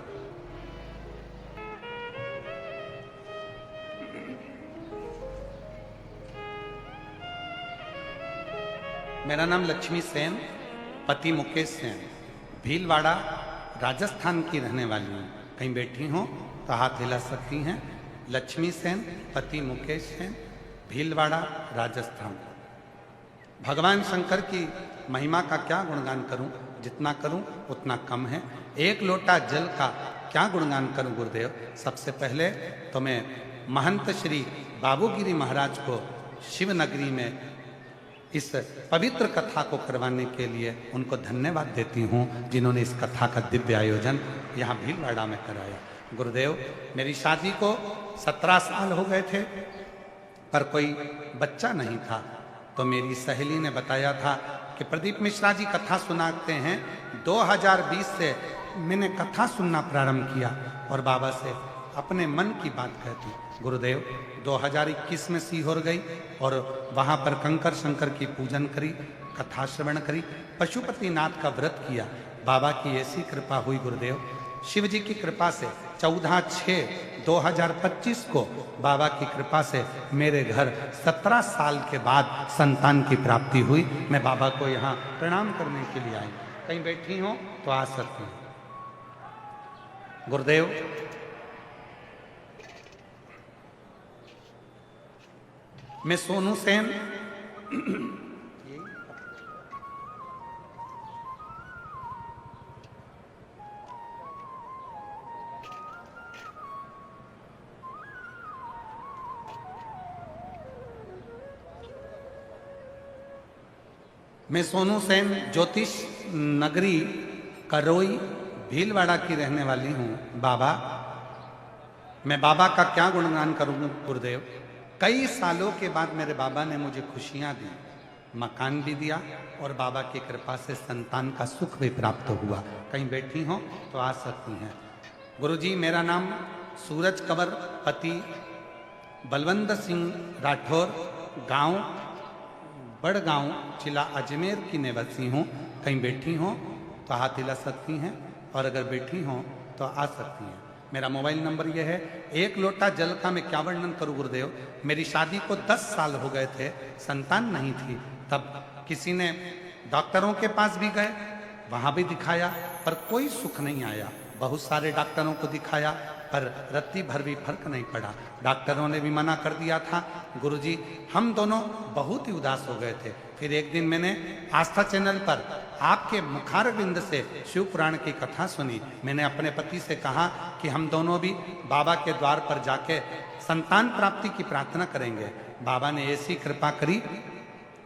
मेरा नाम लक्ष्मी सेन, पति मुकेश सेन, भीलवाड़ा राजस्थान की रहने वाली हूँ। कहीं बैठी हो तो हाथ हिला सकती हैं। लक्ष्मी सेन, पति मुकेश सेन, भीलवाड़ा राजस्थान। भगवान शंकर की महिमा का क्या गुणगान करूं, जितना करूं उतना कम है। 1 लोटा जल का क्या गुणगान करूं गुरुदेव। सबसे पहले तो मैं महंत श्री बाबूगिरी महाराज को शिव नगरी में इस पवित्र कथा को करवाने के लिए उनको धन्यवाद देती हूँ, जिन्होंने इस कथा का दिव्य आयोजन यहाँ भीलवाड़ा में कराया। गुरुदेव, मेरी शादी को 17 साल हो गए थे, पर कोई बच्चा नहीं था। तो मेरी सहेली ने बताया था कि प्रदीप मिश्रा जी कथा सुनाते हैं। 2020 से मैंने कथा सुनना प्रारंभ किया और बाबा से अपने मन की बात कहती। गुरुदेव 2021 में सीहोर गई और वहाँ पर कंकर शंकर की पूजन करी, कथा श्रवण करी, पशुपतिनाथ का व्रत किया। बाबा की ऐसी कृपा हुई गुरुदेव, शिव जी की कृपा से 14/6/2025 को बाबा की कृपा से मेरे घर 17 साल के बाद संतान की प्राप्ति हुई। मैं बाबा को यहाँ प्रणाम करने के लिए आई। कहीं बैठी हो तो आ सकती हूँ। गुरुदेव, मैं सोनू सेन ज्योतिष नगरी करोई भीलवाड़ा की रहने वाली हूँ। बाबा, मैं बाबा का क्या गुणगान करूँ गुरुदेव। कई सालों के बाद मेरे बाबा ने मुझे खुशियाँ दी, मकान भी दिया और बाबा की कृपा से संतान का सुख भी प्राप्त हुआ। कहीं बैठी हो तो आ सकती हैं। गुरुजी, मेरा नाम सूरज कंवर पति बलवंत सिंह राठौर, गांव बड़गांव, जिला अजमेर की निवासी हूँ। कहीं बैठी हो तो हाथ हिला सकती हैं और अगर बैठी हो तो आ सकती हैं। मेरा मोबाइल नंबर यह है। एक लोटा जल का मैं क्या वर्णन करूं गुरुदेव। मेरी शादी को 10 साल हो गए थे, संतान नहीं थी। तब किसी ने डॉक्टरों के पास भी गए, वहां भी दिखाया, पर कोई सुख नहीं आया। बहुत सारे डॉक्टरों को दिखाया, पर रत्ती भर भी फर्क नहीं पड़ा। डॉक्टरों ने भी मना कर दिया था। गुरुजी, हम दोनों बहुत ही उदास हो गए थे। फिर एक दिन मैंने आस्था चैनल पर आपके मुखारविंद से शिव पुराण की कथा सुनी। मैंने अपने पति से कहा कि हम दोनों भी बाबा के द्वार पर जाके संतान प्राप्ति की प्रार्थना करेंगे। बाबा ने ऐसी कृपा करी,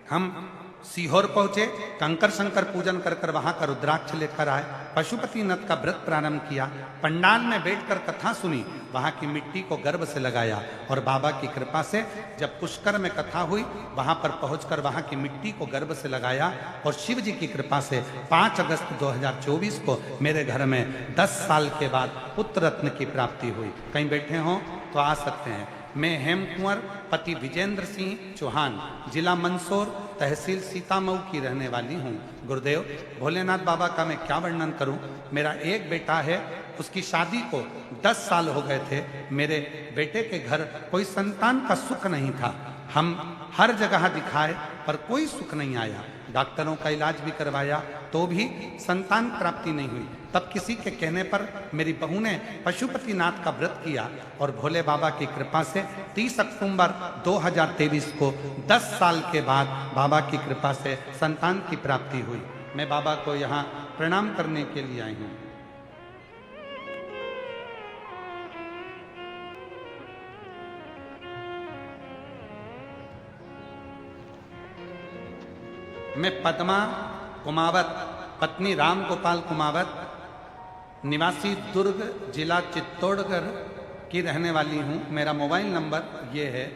हम सीहोर पहुंचे, कंकर शंकर पूजन कर कर वहां का रुद्राक्ष लेकर आए, पशुपतिनाथ का व्रत प्रारंभ किया, पंडाल में बैठकर कथा सुनी, वहां की मिट्टी को गर्भ से लगाया और बाबा की कृपा से जब पुष्कर में कथा हुई, वहां पर पहुंचकर वहां की मिट्टी को गर्भ से लगाया और शिव जी की कृपा से 5 अगस्त 2024 को मेरे घर में 10 साल के बाद पुत्र रत्न की प्राप्ति हुई। कहीं बैठे हों तो आ सकते हैं। मैं हेम कुंवर पति विजेंद्र सिंह चौहान, जिला मंदसौर, तहसील सीतामऊ की रहने वाली हूँ। गुरुदेव, भोलेनाथ बाबा का मैं क्या वर्णन करूँ। मेरा एक बेटा है, उसकी शादी को 10 साल हो गए थे। मेरे बेटे के घर कोई संतान का सुख नहीं था। हम हर जगह दिखाए पर कोई सुख नहीं आया। डॉक्टरों का इलाज भी करवाया तो भी संतान प्राप्ति नहीं हुई। तब किसी के कहने पर मेरी बहू ने पशुपतिनाथ का व्रत किया और भोले बाबा की कृपा से 30 अक्टूबर 2023 को 10 साल के बाद बाबा की कृपा से संतान की प्राप्ति हुई। मैं बाबा को यहाँ प्रणाम करने के लिए आई हूँ। मैं पद्मा कुमावत पत्नी राम गोपाल कुमावत, निवासी दुर्ग, जिला चित्तौड़गढ़ की रहने वाली हूँ। मेरा मोबाइल नंबर ये है।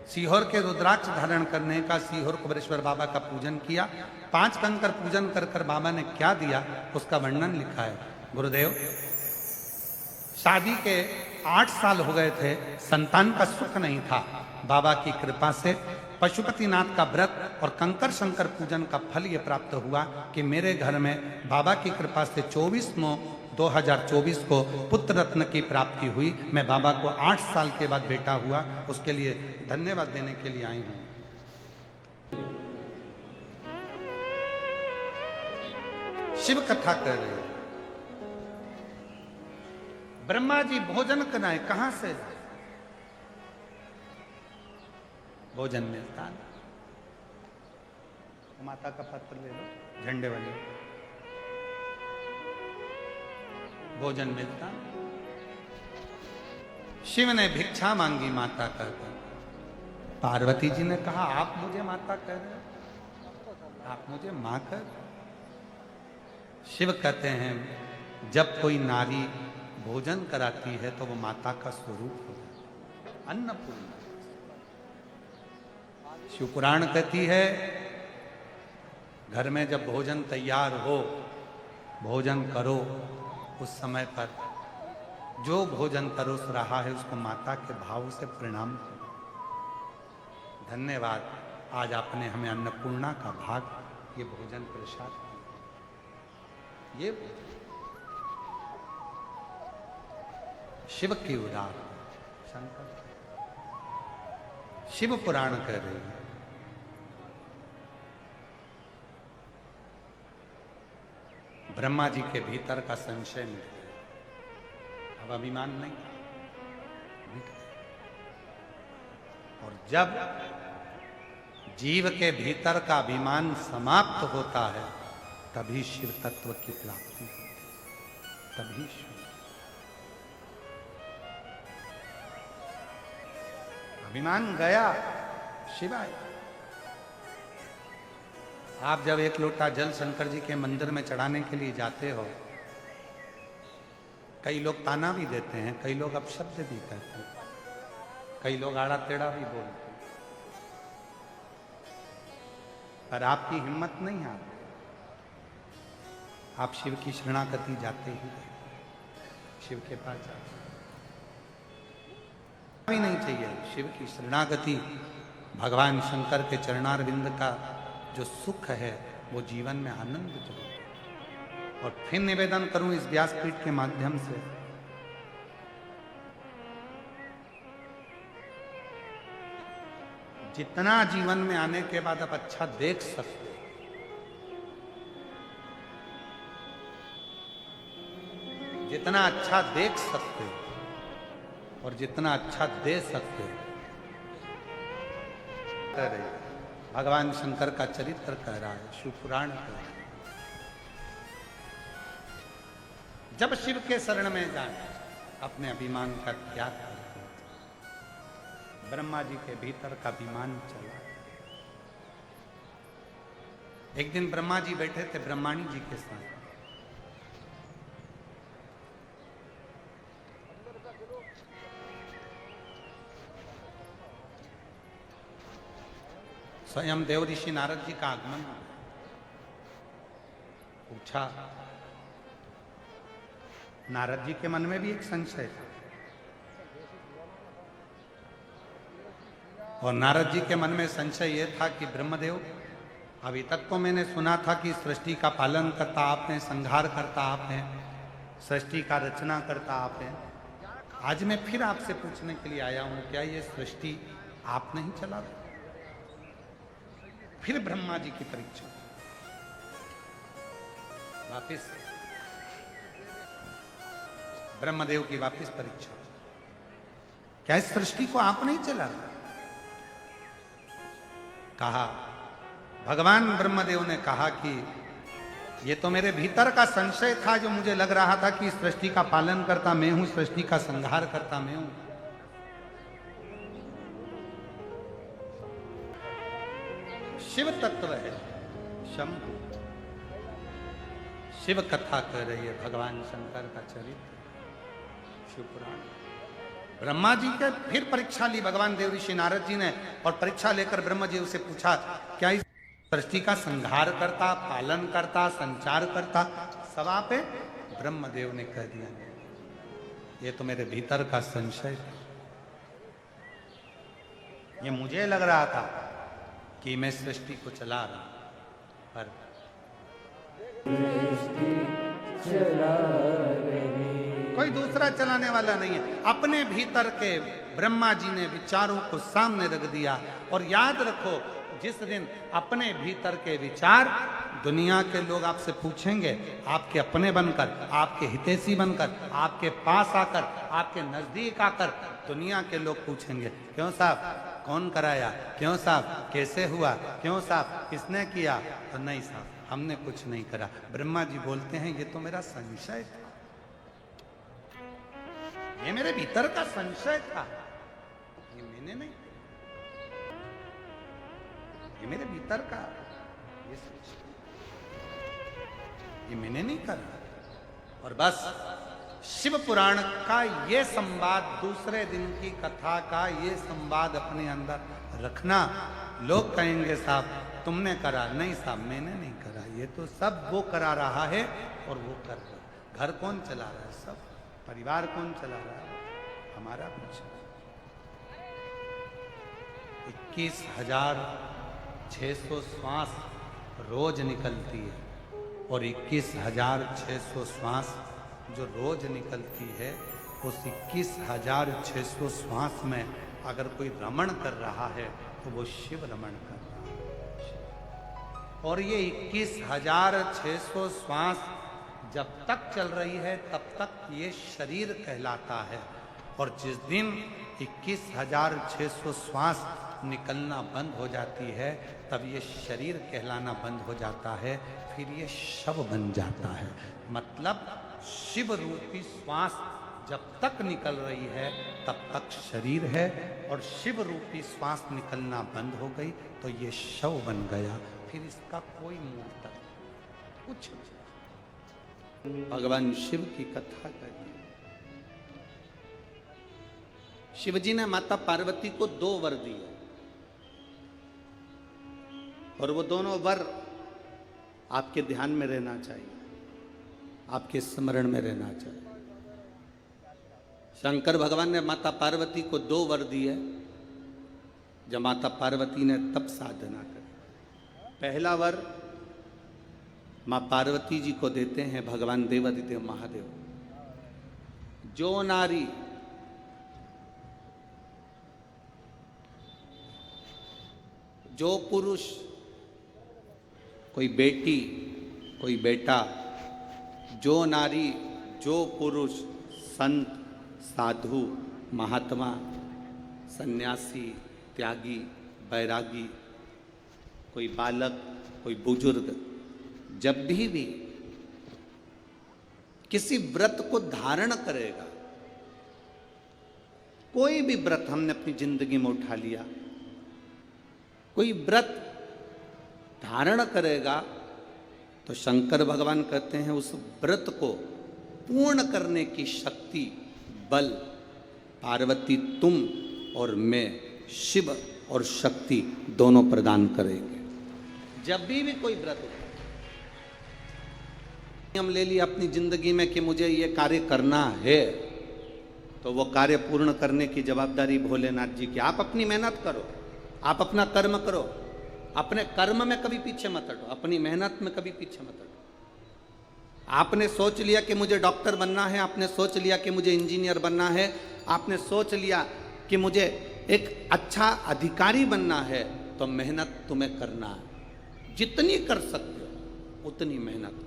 सीहोर के रुद्राक्ष धारण करने का, सीहोर कुबेरेश्वर बाबा का पूजन किया, 5 कंकर पूजन कर कर बाबा ने क्या दिया उसका वर्णन लिखा है। गुरुदेव, शादी के 8 साल हो गए थे, संतान का सुख नहीं था। बाबा की कृपा से पशुपतिनाथ का व्रत और कंकर शंकर पूजन का फल ये प्राप्त हुआ कि मेरे घर में बाबा की कृपा से 24/9/2024 को पुत्र रत्न की प्राप्ति हुई। मैं बाबा को 8 साल के बाद बेटा हुआ, उसके लिए धन्यवाद देने के लिए आई हूँ। शिव कथा कर रहे हैं। ब्रह्मा जी भोजन कराए, कहां से भोजन मिलता है? माता का पत्र ले लो, झंडे वाले, भोजन मिलता। शिव ने भिक्षा मांगी माता कहकर। पार्वती जी ने कहा आप मुझे माता कह रहे हो? आप मुझे मां कर। शिव कहते हैं जब कोई नारी भोजन कराती है तो वो माता का स्वरूप होता है, अन्नपूर्णा। शिव पुराण कहती है घर में जब भोजन तैयार हो, भोजन करो, उस समय पर जो भोजन परोस रहा है उसको माता के भाव से प्रणाम करो। धन्यवाद, आज आपने हमें अन्नपूर्णा का भाग ये भोजन प्रसाद दिया। ये शिव की उदार शंकर शिव पुराण कह रही है। ब्रह्मा जी के भीतर का संशय मिट गया, अब अभिमान नहीं मिट गया। और जब जीव के भीतर का अभिमान समाप्त होता है तभी शिव तत्व की प्राप्ति होती है, तभी शिव। अभिमान गया, शिव आया। आप जब एक लोटा जल शंकर जी के मंदिर में चढ़ाने के लिए जाते हो, कई लोग ताना भी देते हैं, कई लोग अपशब्द भी कहते हैं, कई लोग आड़ा टेढ़ा भी बोलते हैं, पर आपकी हिम्मत नहीं है। आप शिव की शरणागति जाते ही शिव के पास जाते भी नहीं चाहिए। शिव की शरणागति, भगवान शंकर के चरणारविंद का जो सुख है वो जीवन में आनंद जरूर। और फिर निवेदन करूं इस व्यासपीठ के माध्यम से, जितना जीवन में आने के बाद आप अच्छा देख सकते, जितना अच्छा देख सकते और जितना अच्छा दे सकते, भगवान शंकर का चरित्र कह रहा है, शिव पुराण कह रहा है। जब शिव के शरण में जाए अपने अभिमान का त्याग करते, ब्रह्मा जी के भीतर का अभिमान चला। एक दिन ब्रह्मा जी बैठे थे ब्रह्माणी जी के साथ, स्वयं देव ऋषि नारद जी का आगमन हुआ। पूछा, नारद जी के मन में भी एक संशय था, और नारद जी के मन में संशय यह था कि ब्रह्मदेव, अभी तक तो मैंने सुना था कि सृष्टि का पालन करता आप हैं, संहार करता आप हैं, सृष्टि का रचना करता आप हैं। आज मैं फिर आपसे पूछने के लिए आया हूं, क्या ये सृष्टि आप नहीं चला रहे? फिर ब्रह्मा जी की परीक्षा, वापिस ब्रह्मदेव की वापिस परीक्षा, क्या इस सृष्टि को आप नहीं चला रहे? कहा, भगवान ब्रह्मदेव ने कहा कि ये तो मेरे भीतर का संशय था, जो मुझे लग रहा था कि सृष्टि का पालन करता मैं हूं, सृष्टि का संहार करता मैं हूं। शिव तत्व है शंभु। शिव कथा कह रही है भगवान शंकर का चरित्र, शिव पुराण। ब्रह्मा जी के फिर परीक्षा ली भगवान देव ऋषि नारद जी ने, और परीक्षा लेकर ब्रह्मा जी से पूछा, क्या इस सृष्टि का संहार करता, पालन करता, संचार करता सब आप है? ब्रह्मदेव ने कह दिया, ये तो मेरे भीतर का संशय था। ये मुझे लग रहा था कि मैं सृष्टि को चला रहा, पर कोई दूसरा चलाने वाला नहीं है। अपने भीतर के ब्रह्मा जी ने विचारों को सामने रख दिया। और याद रखो, जिस दिन अपने भीतर के विचार दुनिया के लोग आपसे पूछेंगे, आपके अपने बनकर, आपके हितैषी बनकर, आपके पास आकर, आपके नजदीक आकर दुनिया के लोग पूछेंगे, क्यों साहब कौन कराया, क्यों साहब कैसे हुआ, क्यों साहब किसने किया? तो नहीं साहब, हमने कुछ नहीं करा। ब्रह्मा जी बोलते हैं, ये तो मेरा संशय था, ये मेरे भीतर का संशय था, ये मैंने नहीं, ये मेरे भीतर का ये सोचिए, ये मैंने नहीं करा। और बस शिव पुराण का ये संवाद, दूसरे दिन की कथा का ये संवाद अपने अंदर रखना। लोग कहेंगे साहब तुमने करा, नहीं साहब मैंने नहीं करा, ये तो सब वो करा रहा है और वो कर रहा है। घर कौन चला रहा है? सब परिवार कौन चला रहा है? हमारा कुछ 21,600 श्वास रोज निकलती है, और 21,600 श्वास जो रोज निकलती है, उस 21,600 श्वास में अगर कोई रमण कर रहा है तो वो शिव रमण कर रहा है। और ये 21,600 श्वास जब तक चल रही है तब तक ये शरीर कहलाता है, और जिस दिन 21,600 श्वास निकलना बंद हो जाती है तब ये शरीर कहलाना बंद हो जाता है, फिर ये शव बन जाता है। मतलब शिव रूपी श्वास जब तक निकल रही है तब तक शरीर है, और शिव रूपी श्वास निकलना बंद हो गई तो ये शव बन गया, फिर इसका कोई मूल तक कुछ नहीं। भगवान शिव की कथा कहती है, शिव जी ने माता पार्वती को 2 वर दिए, और वो दोनों वर आपके ध्यान में रहना चाहिए, आपके स्मरण में रहना चाहिए। शंकर भगवान ने माता पार्वती को 2 वर दिए जब माता पार्वती ने तप साधना करी। पहला वर मां पार्वती जी को देते हैं भगवान देवादिदेव महादेव, जो नारी जो पुरुष, कोई बेटी कोई बेटा, जो नारी जो पुरुष, संत साधु महात्मा सन्यासी त्यागी बैरागी, कोई बालक कोई बुजुर्ग, जब भी किसी व्रत को धारण करेगा, कोई भी व्रत हमने अपनी जिंदगी में उठा लिया, कोई व्रत धारण करेगा तो शंकर भगवान कहते हैं उस व्रत को पूर्ण करने की शक्ति बल पार्वती तुम और मैं शिव और शक्ति दोनों प्रदान करेंगे। जब भी कोई व्रत हम ले लिया अपनी जिंदगी में कि मुझे ये कार्य करना है, तो वो कार्य पूर्ण करने की जवाबदारी भोलेनाथ जी की। आप अपनी मेहनत करो, आप अपना कर्म करो, अपने कर्म में कभी पीछे मत हटो, अपनी मेहनत में कभी पीछे मत हटो। आपने सोच लिया कि मुझे डॉक्टर बनना है, आपने सोच लिया कि मुझे इंजीनियर बनना है, आपने सोच लिया कि मुझे एक अच्छा अधिकारी बनना है, तो मेहनत तुम्हें करना है। जितनी कर सकते हो उतनी मेहनत करो,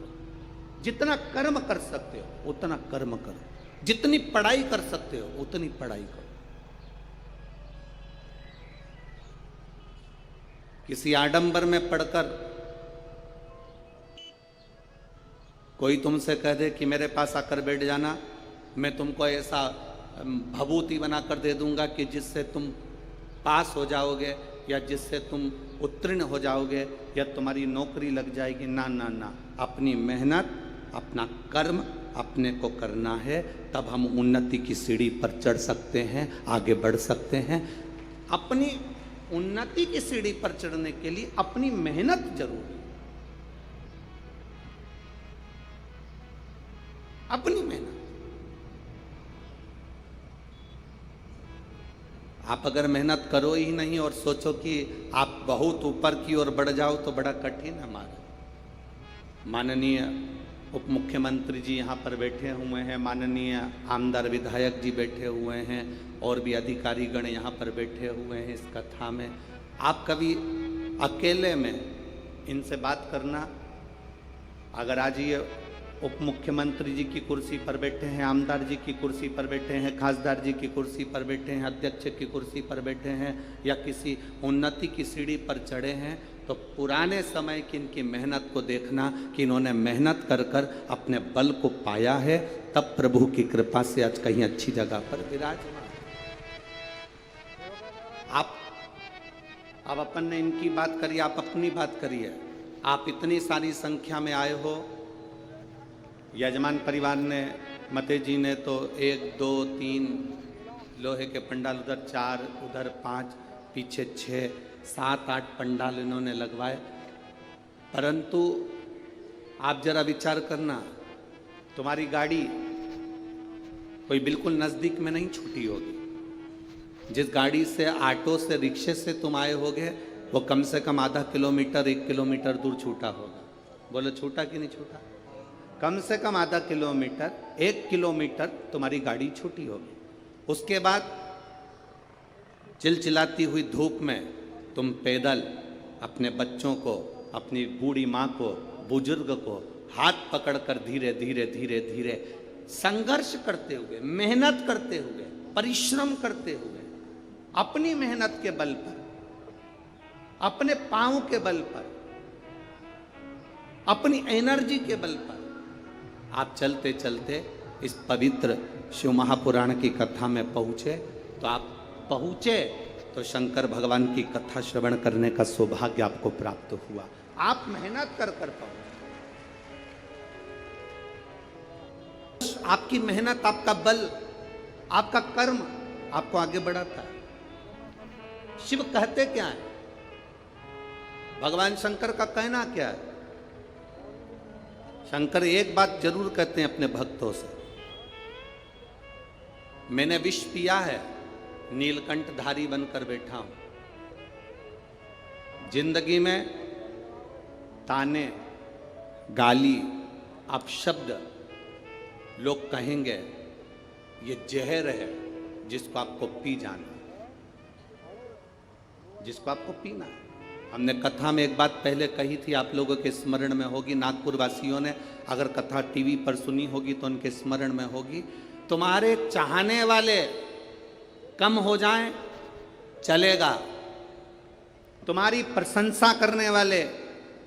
जितना कर्म कर सकते हो उतना कर्म करो, जितनी पढ़ाई कर सकते हो उतनी पढ़ाई करो। किसी आडंबर में पढ़कर कोई तुमसे कह दे कि मेरे पास आकर बैठ जाना, मैं तुमको ऐसा भभूति बनाकर दे दूंगा कि जिससे तुम पास हो जाओगे या जिससे तुम उत्तीर्ण हो जाओगे या तुम्हारी नौकरी लग जाएगी। ना ना ना, अपनी मेहनत अपना कर्म अपने को करना है, तब हम उन्नति की सीढ़ी पर चढ़ सकते हैं, आगे बढ़ सकते हैं। अपनी उन्नति की सीढ़ी पर चढ़ने के लिए अपनी मेहनत जरूरी है, अपनी मेहनत। आप अगर मेहनत करो ही नहीं और सोचो कि आप बहुत ऊपर की ओर बढ़ जाओ तो बड़ा कठिन है। हमारा माननीय उप मुख्यमंत्री जी यहाँ पर बैठे हुए हैं, माननीय आमदार विधायक जी बैठे हुए हैं, और भी अधिकारी गण यहाँ पर बैठे हुए हैं इस कथा में। आप कभी अकेले में इनसे बात करना, अगर आज ये उप मुख्यमंत्री जी की कुर्सी पर बैठे हैं, आमदार जी की कुर्सी पर बैठे हैं, खासदार जी की कुर्सी पर बैठे हैं, अध्यक्ष की कुर्सी पर बैठे हैं, या किसी उन्नति की सीढ़ी पर चढ़े हैं, तो पुराने समय की इनकी मेहनत को देखना कि इन्होंने मेहनत कर कर अपने बल को पाया है, तब प्रभु की कृपा से आज कहीं अच्छी जगह पर विराजमान। आप अब अपन ने इनकी बात करी, आप अपनी बात करिए। आप इतनी सारी संख्या में आए हो। यजमान परिवार ने, मते जी ने तो 1 2 3 लोहे के पंडाल, उधर 4, उधर 5, पीछे 6 7 8 पंडाल इन्होंने लगवाए। परंतु आप जरा विचार करना, तुम्हारी गाड़ी कोई बिल्कुल नजदीक में नहीं छूटी होगी। जिस गाड़ी से, ऑटो से, रिक्शे से तुम आए होगे, वो कम से कम आधा किलोमीटर 1 किलोमीटर दूर छूटा होगा। बोलो छूटा कि नहीं छूटा? कम से कम आधा किलोमीटर 1 किलोमीटर तुम्हारी गाड़ी छूटी होगी। उसके बाद चिलचिलाती हुई धूप में तुम पैदल अपने बच्चों को, अपनी बूढ़ी माँ को, बुजुर्ग को हाथ पकड़कर धीरे धीरे धीरे धीरे संघर्ष करते हुए, मेहनत करते हुए, परिश्रम करते हुए, अपनी मेहनत के बल पर, अपने पांव के बल पर, अपनी एनर्जी के बल पर आप चलते चलते इस पवित्र शिव महापुराण की कथा में पहुंचे। तो आप पहुंचे तो शंकर भगवान की कथा श्रवण करने का सौभाग्य आपको प्राप्त हुआ। आप मेहनत कर पहुंचे। आपकी मेहनत, आपका बल, आपका कर्म आपको आगे बढ़ाता है। शिव कहते क्या है? भगवान शंकर का कहना क्या है? शंकर एक बात जरूर कहते हैं अपने भक्तों से, मैंने विष पिया है, नीलकंठधारी बनकर बैठा हूं। जिंदगी में ताने, गाली, अपशब्द लोग कहेंगे, ये जहर है जिसको आपको पी जाना, जिसको आपको पीना है। हमने कथा में एक बात पहले कही थी, आप लोगों के स्मरण में होगी। नागपुर वासियों ने अगर कथा टीवी पर सुनी होगी तो उनके स्मरण में होगी। तुम्हारे चाहने वाले कम हो जाएं चलेगा, तुम्हारी प्रशंसा करने वाले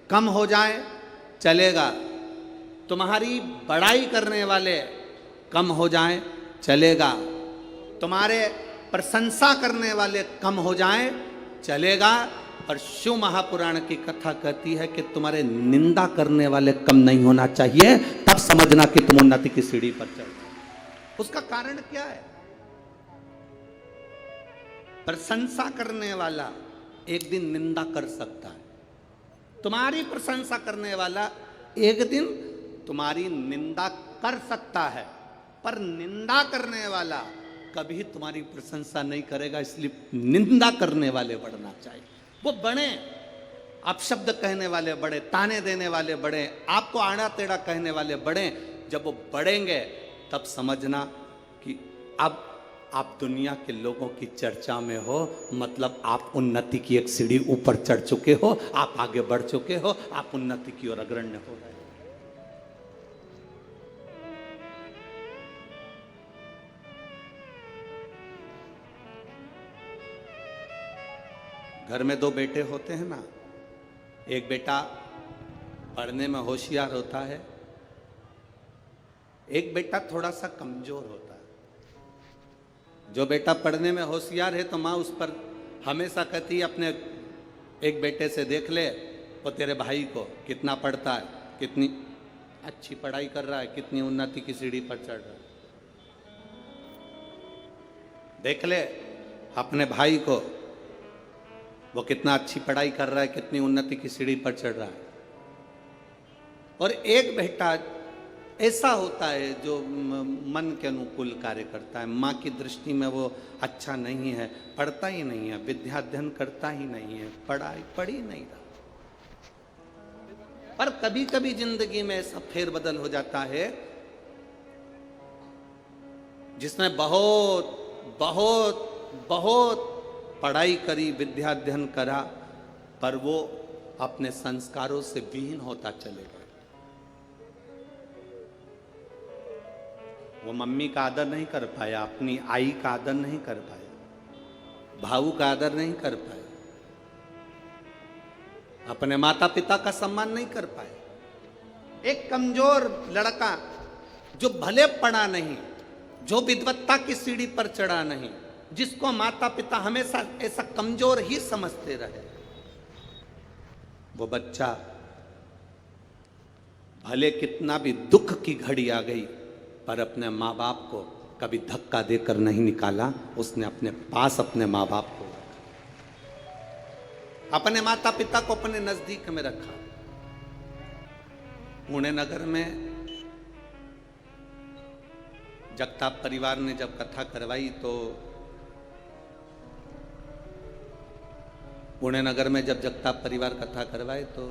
कम हो जाएं चलेगा, तुम्हारी बड़ाई करने वाले कम हो जाएं चलेगा, तुम्हारे प्रशंसा करने वाले कम हो जाएं चलेगा। और शिव महापुराण की कथा कहती है कि तुम्हारे निंदा करने वाले कम नहीं होना चाहिए, तब समझना कि तुम उन्नति की सीढ़ी पर चल रहे। उसका कारण क्या है? प्रशंसा करने वाला एक दिन निंदा कर सकता है, तुम्हारी प्रशंसा करने वाला एक दिन तुम्हारी निंदा कर सकता है, पर निंदा करने वाला कभी तुम्हारी प्रशंसा नहीं करेगा। इसलिए निंदा करने वाले बढ़ना चाहिए। वो बड़े, अपशब्द कहने वाले बड़े, ताने देने वाले बड़े, आपको आड़ा टेढ़ा कहने वाले बड़े। जब वो बढ़ेंगे तब समझना कि अब आप दुनिया के लोगों की चर्चा में हो, मतलब आप उन्नति की एक सीढ़ी ऊपर चढ़ चुके हो, आप आगे बढ़ चुके हो, आप उन्नति की ओर अग्रण्य हो रहे हो। घर में 2 बेटे होते हैं ना, एक बेटा पढ़ने में होशियार होता है, एक बेटा थोड़ा सा कमजोर होता है। जो बेटा पढ़ने में होशियार है तो माँ उस पर हमेशा कहती है, अपने एक बेटे से देख ले वो तेरे भाई को कितना पढ़ता है, कितनी अच्छी पढ़ाई कर रहा है, कितनी उन्नति की सीढ़ी पर चढ़ रहा है। देख ले अपने भाई को, वो कितना अच्छी पढ़ाई कर रहा है, कितनी उन्नति की सीढ़ी पर चढ़ रहा है। और एक बेटा ऐसा होता है जो मन के अनुकूल कार्य करता है, माँ की दृष्टि में वो अच्छा नहीं है, पढ़ता ही नहीं है, विद्या अध्ययन करता ही नहीं है, पढ़ ही नहीं रहा। पर कभी कभी जिंदगी में ऐसा फेरबदल हो जाता है जिसने बहुत बहुत बहुत पढ़ाई करी, विद्या अध्ययन करा, पर वो अपने संस्कारों से विहीन होता चले गए। वो मम्मी का आदर नहीं कर पाया, अपनी आई का आदर नहीं कर पाया, भाऊ का आदर नहीं कर पाया, अपने माता पिता का सम्मान नहीं कर पाया। एक कमजोर लड़का जो भले पढ़ा नहीं, जो विद्वत्ता की सीढ़ी पर चढ़ा नहीं, जिसको माता पिता हमेशा ऐसा कमजोर ही समझते रहे, वो बच्चा भले कितना भी दुख की घड़ी आ गई, पर अपने माँ बाप को कभी धक्का देकर नहीं निकाला। उसने अपने पास अपने माँ बाप को रखा, अपने माता पिता को अपने नजदीक में रखा। पुणे नगर में जगताप परिवार ने जब कथा करवाई तो पुणे नगर में जब जगताप परिवार कथा करवाए तो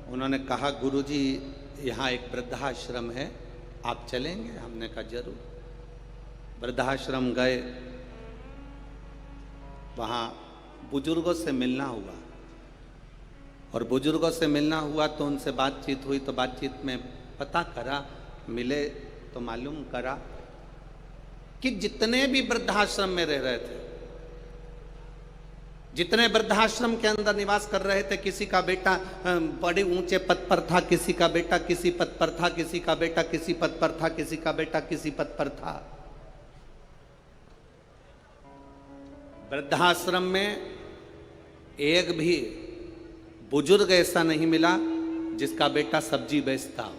उन्होंने कहा, गुरुजी यहाँ एक वृद्धाश्रम है, आप चलेंगे? हमने कहा जरूर। वृद्धाश्रम गए, वहाँ बुजुर्गों से मिलना हुआ, और बुजुर्गों से मिलना हुआ तो उनसे बातचीत हुई। तो बातचीत में पता करा, मिले तो मालूम करा कि जितने भी वृद्धाश्रम में रह रहे थे, जितने वृद्धाश्रम के अंदर निवास कर रहे थे, किसी का बेटा बड़े ऊंचे पद पर था, किसी का बेटा किसी पद पर था, किसी का बेटा किसी पद पर था, किसी का बेटा किसी पद पर था। वृद्धाश्रम में एक भी बुजुर्ग ऐसा नहीं मिला जिसका बेटा सब्जी बेचता हो,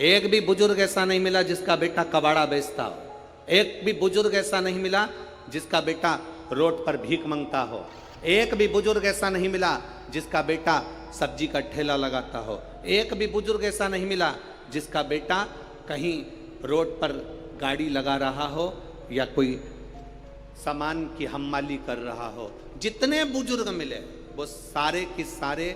एक भी बुजुर्ग ऐसा नहीं मिला जिसका बेटा कबाड़ा बेचता हो, एक भी बुजुर्ग ऐसा नहीं मिला जिसका बेटा रोड पर भीख मांगता हो, एक भी बुजुर्ग ऐसा नहीं मिला जिसका बेटा सब्जी का ठेला लगाता हो, एक भी बुजुर्ग ऐसा नहीं मिला जिसका बेटा कहीं रोड पर गाड़ी लगा रहा हो या कोई सामान की हम्माली कर रहा हो। जितने बुजुर्ग मिले वो सारे के सारे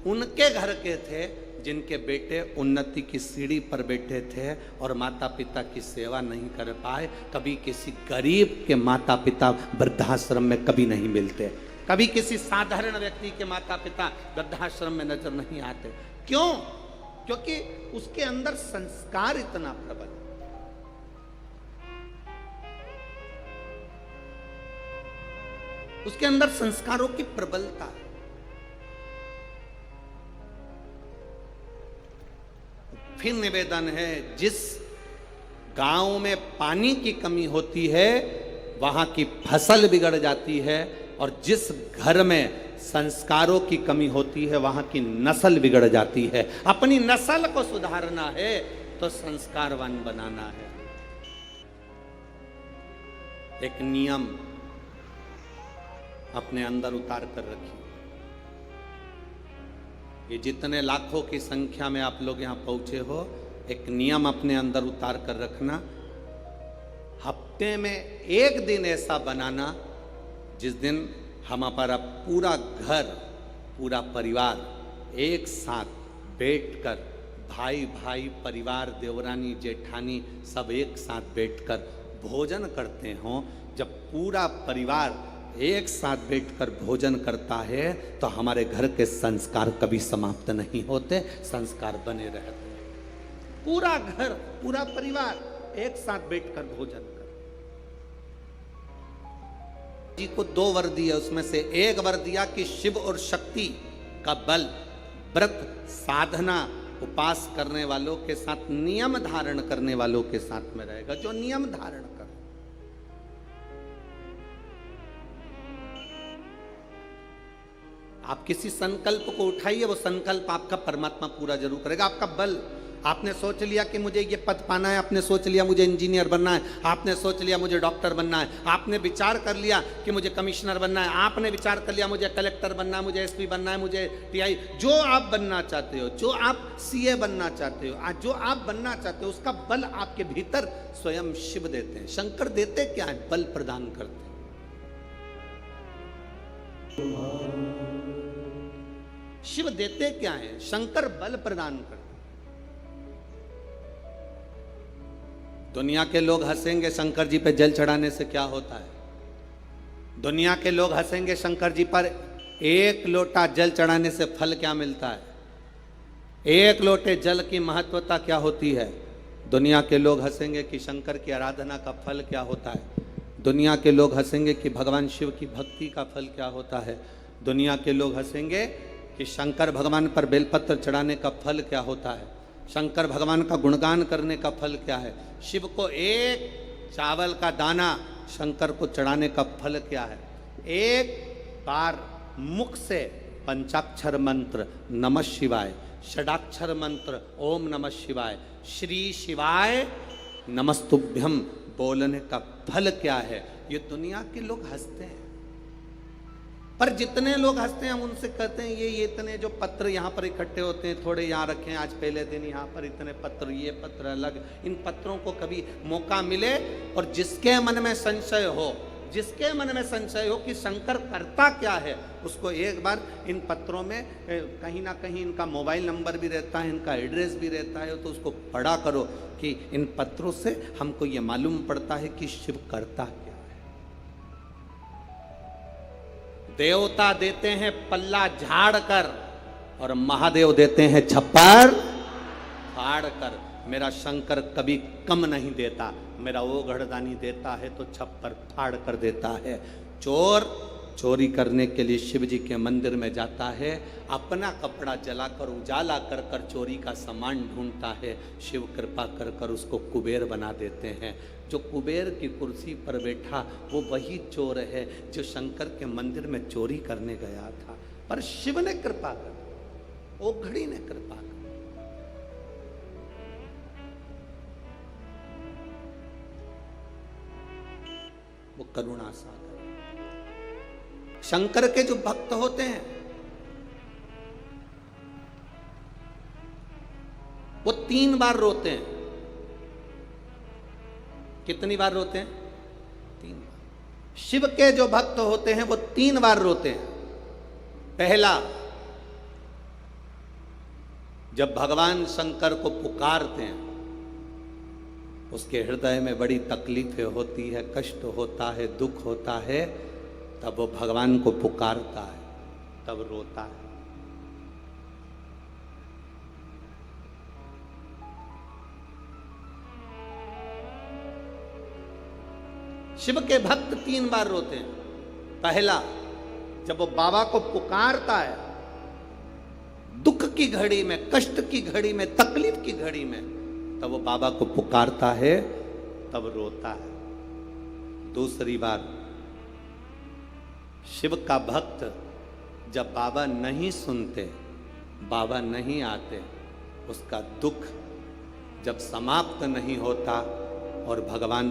उनके घर के थे जिनके बेटे उन्नति की सीढ़ी पर बैठे थे और माता पिता की सेवा नहीं कर पाए। कभी किसी गरीब के माता पिता वृद्धाश्रम में कभी नहीं मिलते, कभी किसी साधारण व्यक्ति के माता पिता वृद्धाश्रम में नजर नहीं आते। क्यों? क्योंकि उसके अंदर संस्कार इतना प्रबल, उसके अंदर संस्कारों की प्रबलता है। फिर निवेदन है, जिस गांव में पानी की कमी होती है वहां की फसल बिगड़ जाती है, और जिस घर में संस्कारों की कमी होती है वहां की नस्ल बिगड़ जाती है। अपनी नस्ल को सुधारना है तो संस्कारवान बनाना है। एक नियम अपने अंदर उतार कर रखिए। ये जितने लाखों की संख्या में आप लोग यहां पहुंचे हो, एक नियम अपने अंदर उतार कर रखना। हफ्ते में एक दिन ऐसा बनाना जिस दिन हमारा पूरा घर, पूरा परिवार एक साथ बैठकर, भाई भाई, परिवार, देवरानी, जेठानी सब एक साथ बैठकर भोजन करते हों। जब पूरा परिवार एक साथ बैठकर भोजन करता है तो हमारे घर के संस्कार कभी समाप्त नहीं होते, संस्कार बने रहते हैं। पूरा घर, पूरा परिवार एक साथ बैठकर भोजन कर। जी को 2 वर दिया, उसमें से एक वर दिया कि शिव और शक्ति का बल व्रत, साधना, उपास करने वालों के साथ, नियम धारण करने वालों के साथ में रहेगा, जो नियम धारण कर। आप किसी संकल्प को उठाइए, वो संकल्प आपका परमात्मा पूरा जरूर करेगा। आपका बल, आपने सोच लिया कि मुझे ये पद पाना है, आपने सोच लिया मुझे इंजीनियर बनना है, आपने सोच लिया मुझे डॉक्टर बनना है, आपने विचार कर लिया कि मुझे कमिश्नर बनना है, आपने विचार कर लिया मुझे कलेक्टर बनना है, मुझे एसपी बनना है, मुझे टीआई, जो आप बनना चाहते हो, जो आप सीए बनना चाहते हो, जो आप बनना चाहते हो, उसका बल आपके भीतर स्वयं शिव देते हैं। शंकर देते क्या है? बल प्रदान करते हैं। शिव देते क्या है? शंकर बल प्रदान करते। दुनिया के लोग हंसेंगे शंकर जी पे जल चढ़ाने से क्या होता है? दुनिया के लोग हंसेंगे शंकर जी पर 1 लोटा जल चढ़ाने से फल क्या मिलता है? 1 लोटे जल की महत्वता क्या होती है? दुनिया के लोग हंसेंगे कि शंकर की आराधना का फल क्या होता है। दुनिया के लोग हंसेंगे कि भगवान शिव की भक्ति का फल क्या होता है। दुनिया के लोग हंसेंगे कि शंकर भगवान पर बेलपत्र चढ़ाने का फल क्या होता है। शंकर भगवान का गुणगान करने का फल क्या है। शिव को 1 चावल का दाना शंकर को चढ़ाने का फल क्या है। 1 बार मुख से पंचाक्षर मंत्र नमः शिवाय, षडाक्षर मंत्र ओम नमः शिवाय, श्री शिवाय नमस्तुभ्यम बोलने का फल क्या है? ये दुनिया के लोग हंसते हैं, पर जितने लोग हंसते हैं हम उनसे कहते हैं ये इतने जो पत्र यहाँ पर इकट्ठे होते हैं, थोड़े यहाँ रखे हैं, आज पहले दिन यहाँ पर इतने पत्र, ये पत्र अलग, इन पत्रों को कभी मौका मिले और जिसके मन में संशय हो, जिसके मन में संशय हो कि शंकर करता क्या है, उसको एक बार इन पत्रों में कहीं ना कहीं इनका मोबाइल नंबर भी रहता है, इनका एड्रेस भी रहता है, तो उसको पढ़ा करो कि इन पत्रों से हमको ये मालूम पड़ता है कि शिव करता क्या है। देवता देते हैं पल्ला झाड़ कर और महादेव देते हैं छप्पर फाड़ कर। मेरा शंकर कभी कम नहीं देता, मेरा वो घड़दानी देता है तो छप्पर फाड़ कर देता है। चोर चोरी करने के लिए शिव जी के मंदिर में जाता है, अपना कपड़ा जलाकर उजाला कर कर चोरी का सामान ढूंढता है, शिव कृपा कर कर उसको कुबेर बना देते हैं। जो कुबेर की कुर्सी पर बैठा वो वही चोर है जो शंकर के मंदिर में चोरी करने गया था, पर शिव ने कृपा कर, वो घड़ी ने कृपा कर। वो करुणा सागर। शंकर के जो भक्त होते हैं वो 3 बार रोते हैं। कितनी बार रोते हैं? 3 बार। शिव के जो भक्त होते हैं वो 3 बार रोते हैं। पहला, जब भगवान शंकर को पुकारते हैं, उसके हृदय में बड़ी तकलीफें होती है, कष्ट होता है, दुख होता है, तब वो भगवान को पुकारता है, तब रोता है। शिव के भक्त 3 बार रोते हैं। पहला, जब वो बाबा को पुकारता है, दुख की घड़ी में, कष्ट की घड़ी में, तकलीफ की घड़ी में, तब वो बाबा को पुकारता है, तब रोता है। दूसरी बार, शिव का भक्त जब बाबा नहीं सुनते, बाबा नहीं आते, उसका दुख जब समाप्त नहीं होता और भगवान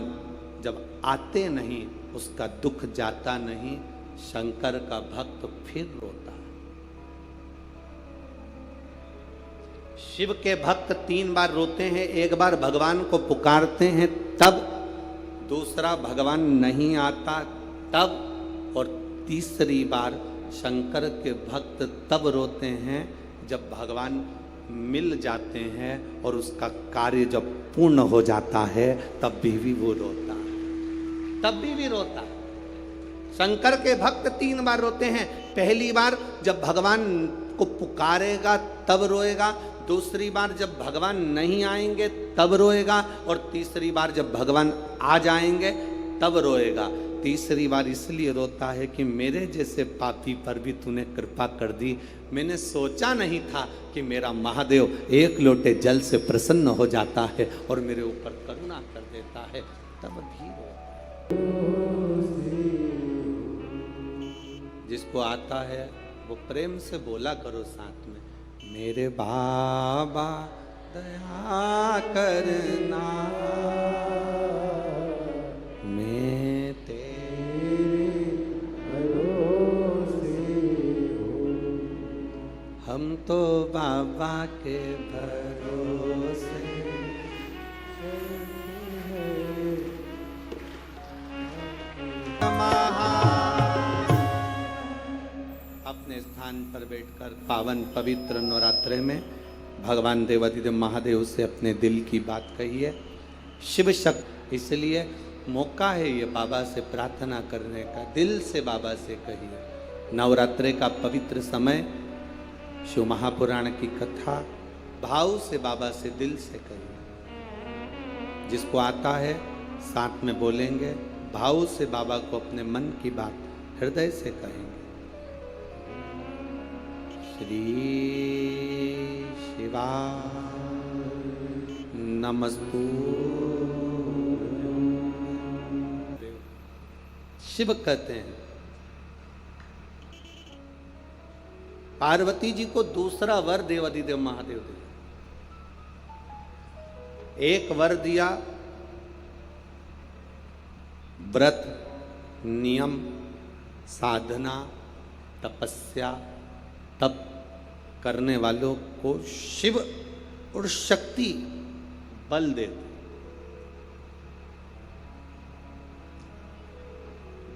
जब आते नहीं, उसका दुख जाता नहीं, शंकर का भक्त फिर रोता है। शिव के भक्त 3 बार रोते हैं। एक बार भगवान को पुकारते हैं तब, दूसरा भगवान नहीं आता तब, और तीसरी बार शंकर के भक्त तब रोते हैं जब भगवान मिल जाते हैं और उसका कार्य जब पूर्ण हो जाता है, तब भी वो रोता है, तब भी रोता है। शंकर के भक्त 3 बार रोते हैं। पहली बार जब भगवान को पुकारेगा तब रोएगा, दूसरी बार जब भगवान नहीं आएंगे तब रोएगा, और तीसरी बार जब भगवान आ जाएंगे तब रोएगा। तीसरी बार इसलिए रोता है कि मेरे जैसे पापी पर भी तूने कृपा कर दी। मैंने सोचा नहीं था कि मेरा महादेव 1 लोटे जल से प्रसन्न हो जाता है और मेरे ऊपर करुणा कर देता है, तब भी रोता है। जिसको आता है वो प्रेम से बोला करो साथ में, मेरे बाबा दया करना, मैं तेरे भरोसे हूँ, हम तो बाबा के भरोसे। अपने स्थान पर बैठकर पावन पवित्र नवरात्रे में भगवान देवाधिदेव महादेव से अपने दिल की बात कहिए। शिव शक्ति, इसलिए मौका है ये बाबा से प्रार्थना करने का, दिल से बाबा से कहिए। नवरात्रे का पवित्र समय, शिव महापुराण की कथा, भाव से बाबा से, दिल से कहिए। जिसको आता है साथ में बोलेंगे, भाव से बाबा को अपने मन की बात हृदय से कहेंगे। श्री शिवाय नमस्तुभ्यं। शिव कहते हैं पार्वती जी को दूसरा वर देवाधिदेव महादेव दिया। एक वर दिया व्रत, नियम, साधना, तपस्या, तप करने वालों को शिव और शक्ति बल देते।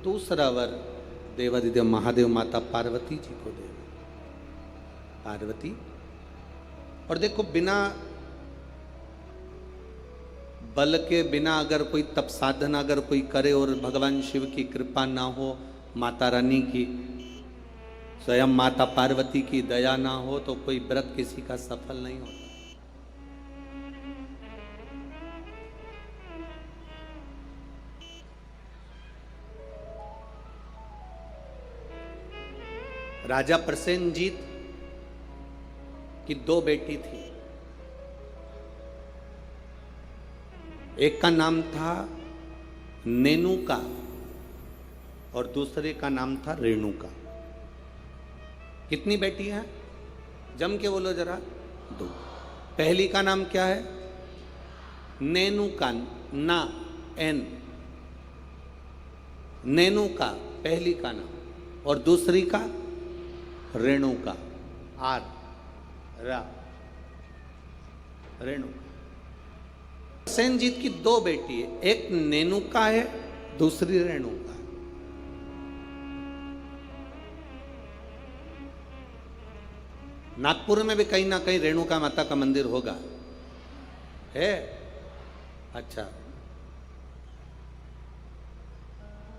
दूसरा वर देवाधिदेव महादेव माता पार्वती जी को दे। पार्वती, और देखो बिना बल के, बिना अगर कोई तप साधना अगर कोई करे और भगवान शिव की कृपा ना हो, माता रानी की, स्वयं माता पार्वती की दया ना हो, तो कोई व्रत किसी का सफल नहीं होता। राजा प्रसेनजीत की दो बेटी थी। एक का नाम था नेनुका और दूसरे का नाम था रेणुका। कितनी बेटी हैं? जम के बोलो जरा। दो। पहली का नाम क्या है? नेनुका, ना एन, नेनुका पहली का नाम, और दूसरी का रेणुका, आर रा, रेणुका। सेनजीत की दो बेटी है, एक नेनुका है, दूसरी रेणुका। नागपुर में भी कहीं ना कहीं रेणुका माता का मंदिर होगा, है? अच्छा,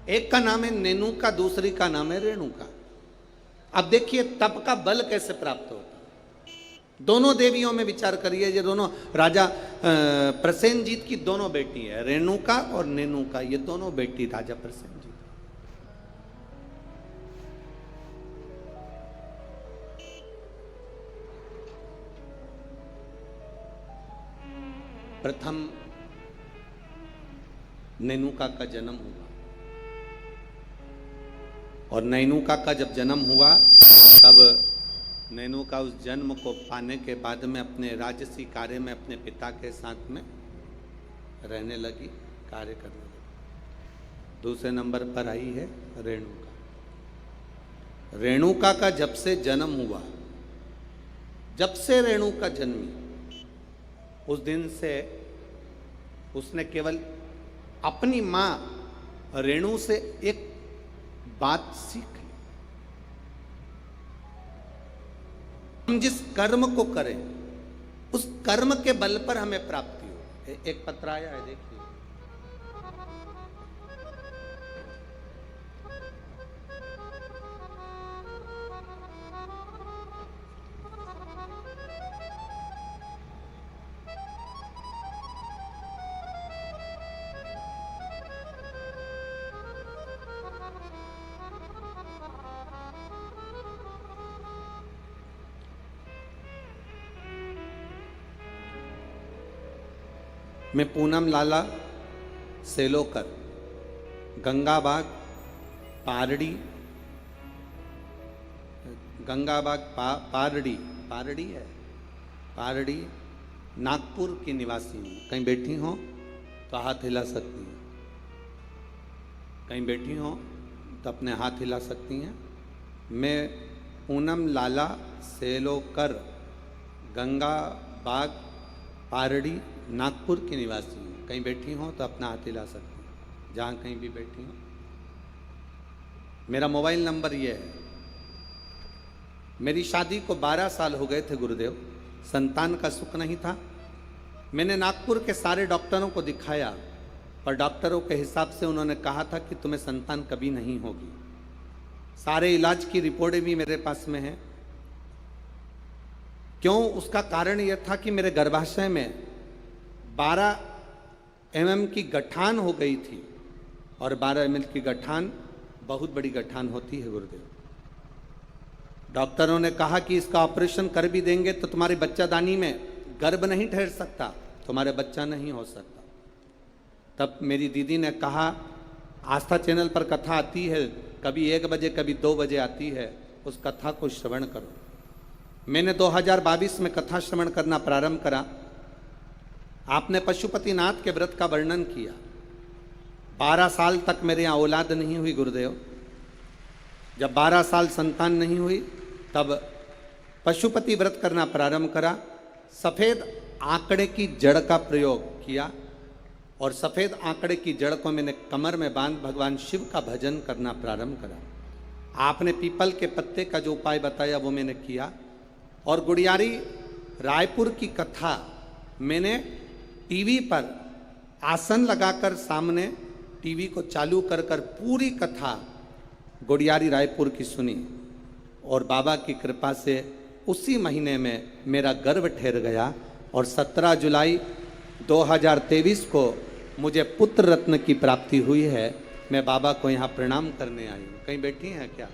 एक का नाम है नेनुका, दूसरी का नाम है रेणुका। अब देखिए तप का बल कैसे प्राप्त होता। दोनों देवियों में विचार करिए, ये दोनों राजा प्रसेनजीत की दोनों बेटी है, रेणुका और नेनुका, ये दोनों बेटी राजा प्रसेनजीत। प्रथम नेनुका का जन्म हुआ, और नेनुका का जब जन्म हुआ तब नेनुका उस जन्म को पाने के बाद में अपने राजसी कार्य में अपने पिता के साथ में रहने लगी, कार्य करने लगी। दूसरे नंबर पर आई है रेणुका। रेणुका का जब से जन्म हुआ, जब से रेणुका जन्मी, उस दिन से उसने केवल अपनी मां रेणु से एक बात सीख ली। हम जिस कर्म को करें उस कर्म के बल पर हमें प्राप्ति हो। एक पत्र आया है, देखिए। मैं पूनम लाला सेलोकर, गंगाबाग पारड़ी, गंगाबाग पारड़ी, पारड़ी है, पारड़ी नागपुर की निवासी हूँ। कहीं बैठी हो तो हाथ हिला सकती हैं, कहीं बैठी हो तो अपने हाथ हिला सकती हैं। मैं पूनम लाला सेलोकर, गंगाबाग पारड़ी नागपुर की निवासी हूँ। कहीं बैठी हो तो अपना हाथ हिला सकती हैं, जहाँ कहीं भी बैठी हो। मेरा मोबाइल नंबर ये है। मेरी शादी को 12 साल हो गए थे गुरुदेव, संतान का सुख नहीं था। मैंने नागपुर के सारे डॉक्टरों को दिखाया, पर डॉक्टरों के हिसाब से उन्होंने कहा था कि तुम्हें संतान कभी नहीं होगी। सारे इलाज की रिपोर्टें भी मेरे पास में हैं। क्यों? उसका कारण यह था कि मेरे गर्भाशय में 12 mm की गठान हो गई थी, और 12 mm की गठान बहुत बड़ी गठान होती है गुरुदेव। डॉक्टरों ने कहा कि इसका ऑपरेशन कर भी देंगे तो तुम्हारी बच्चादानी में गर्भ नहीं ठहर सकता, तुम्हारे बच्चा नहीं हो सकता। तब मेरी दीदी ने कहा, आस्था चैनल पर कथा आती है, कभी 1 बजे कभी 2 बजे आती है, उस कथा को श्रवण करो। मैंने 2022 में कथा श्रवण करना प्रारंभ करा। आपने पशुपतिनाथ के व्रत का वर्णन किया। 12 साल तक मेरे यहाँ औलाद नहीं हुई गुरुदेव। जब 12 साल संतान नहीं हुई तब पशुपति व्रत करना प्रारंभ करा। सफेद आंकड़े की जड़ का प्रयोग किया और सफेद आंकड़े की जड़ को मैंने कमर में बांध भगवान शिव का भजन करना प्रारंभ करा। आपने पीपल के पत्ते का जो उपाय बताया वो मैंने किया। और गुड़ियारी रायपुर की कथा मैंने टीवी पर आसन लगाकर सामने टीवी को चालू कर कर पूरी कथा गुड़ियारी रायपुर की सुनी और बाबा की कृपा से उसी महीने में मेरा गर्भ ठहर गया और 17 जुलाई 2023 को मुझे पुत्र रत्न की प्राप्ति हुई है। मैं बाबा को यहाँ प्रणाम करने आई हूँ। कहीं बैठी हैं क्या?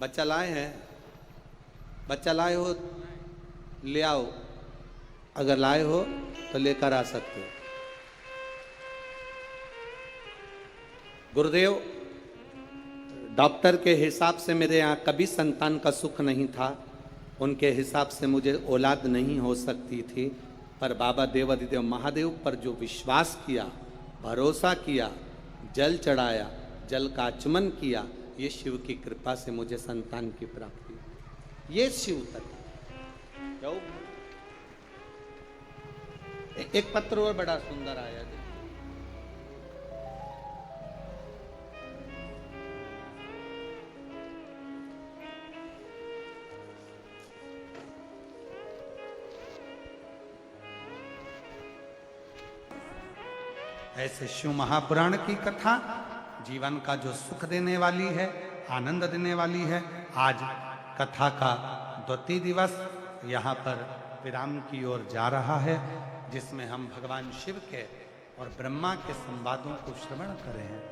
बच्चा लाए हैं? बच्चा लाए हो ले आओ, अगर लाए हो तो लेकर आ सकते हो। गुरुदेव, डॉक्टर के हिसाब से मेरे यहाँ कभी संतान का सुख नहीं था। उनके हिसाब से मुझे औलाद नहीं हो सकती थी, पर बाबा देवाधिदेव महादेव पर जो विश्वास किया, भरोसा किया, जल चढ़ाया, जल का आचमन किया, ये शिव की कृपा से मुझे संतान की प्राप्ति। ये शिव तत्व। एक पत्र और बड़ा सुंदर आया। ऐसे शिव महापुराण की कथा जीवन का जो सुख देने वाली है, आनंद देने वाली है। आज कथा का द्वितीय दिवस यहाँ पर विराम की ओर जा रहा है, जिसमें हम भगवान शिव के और ब्रह्मा के संवादों को श्रवण कर रहे हैं।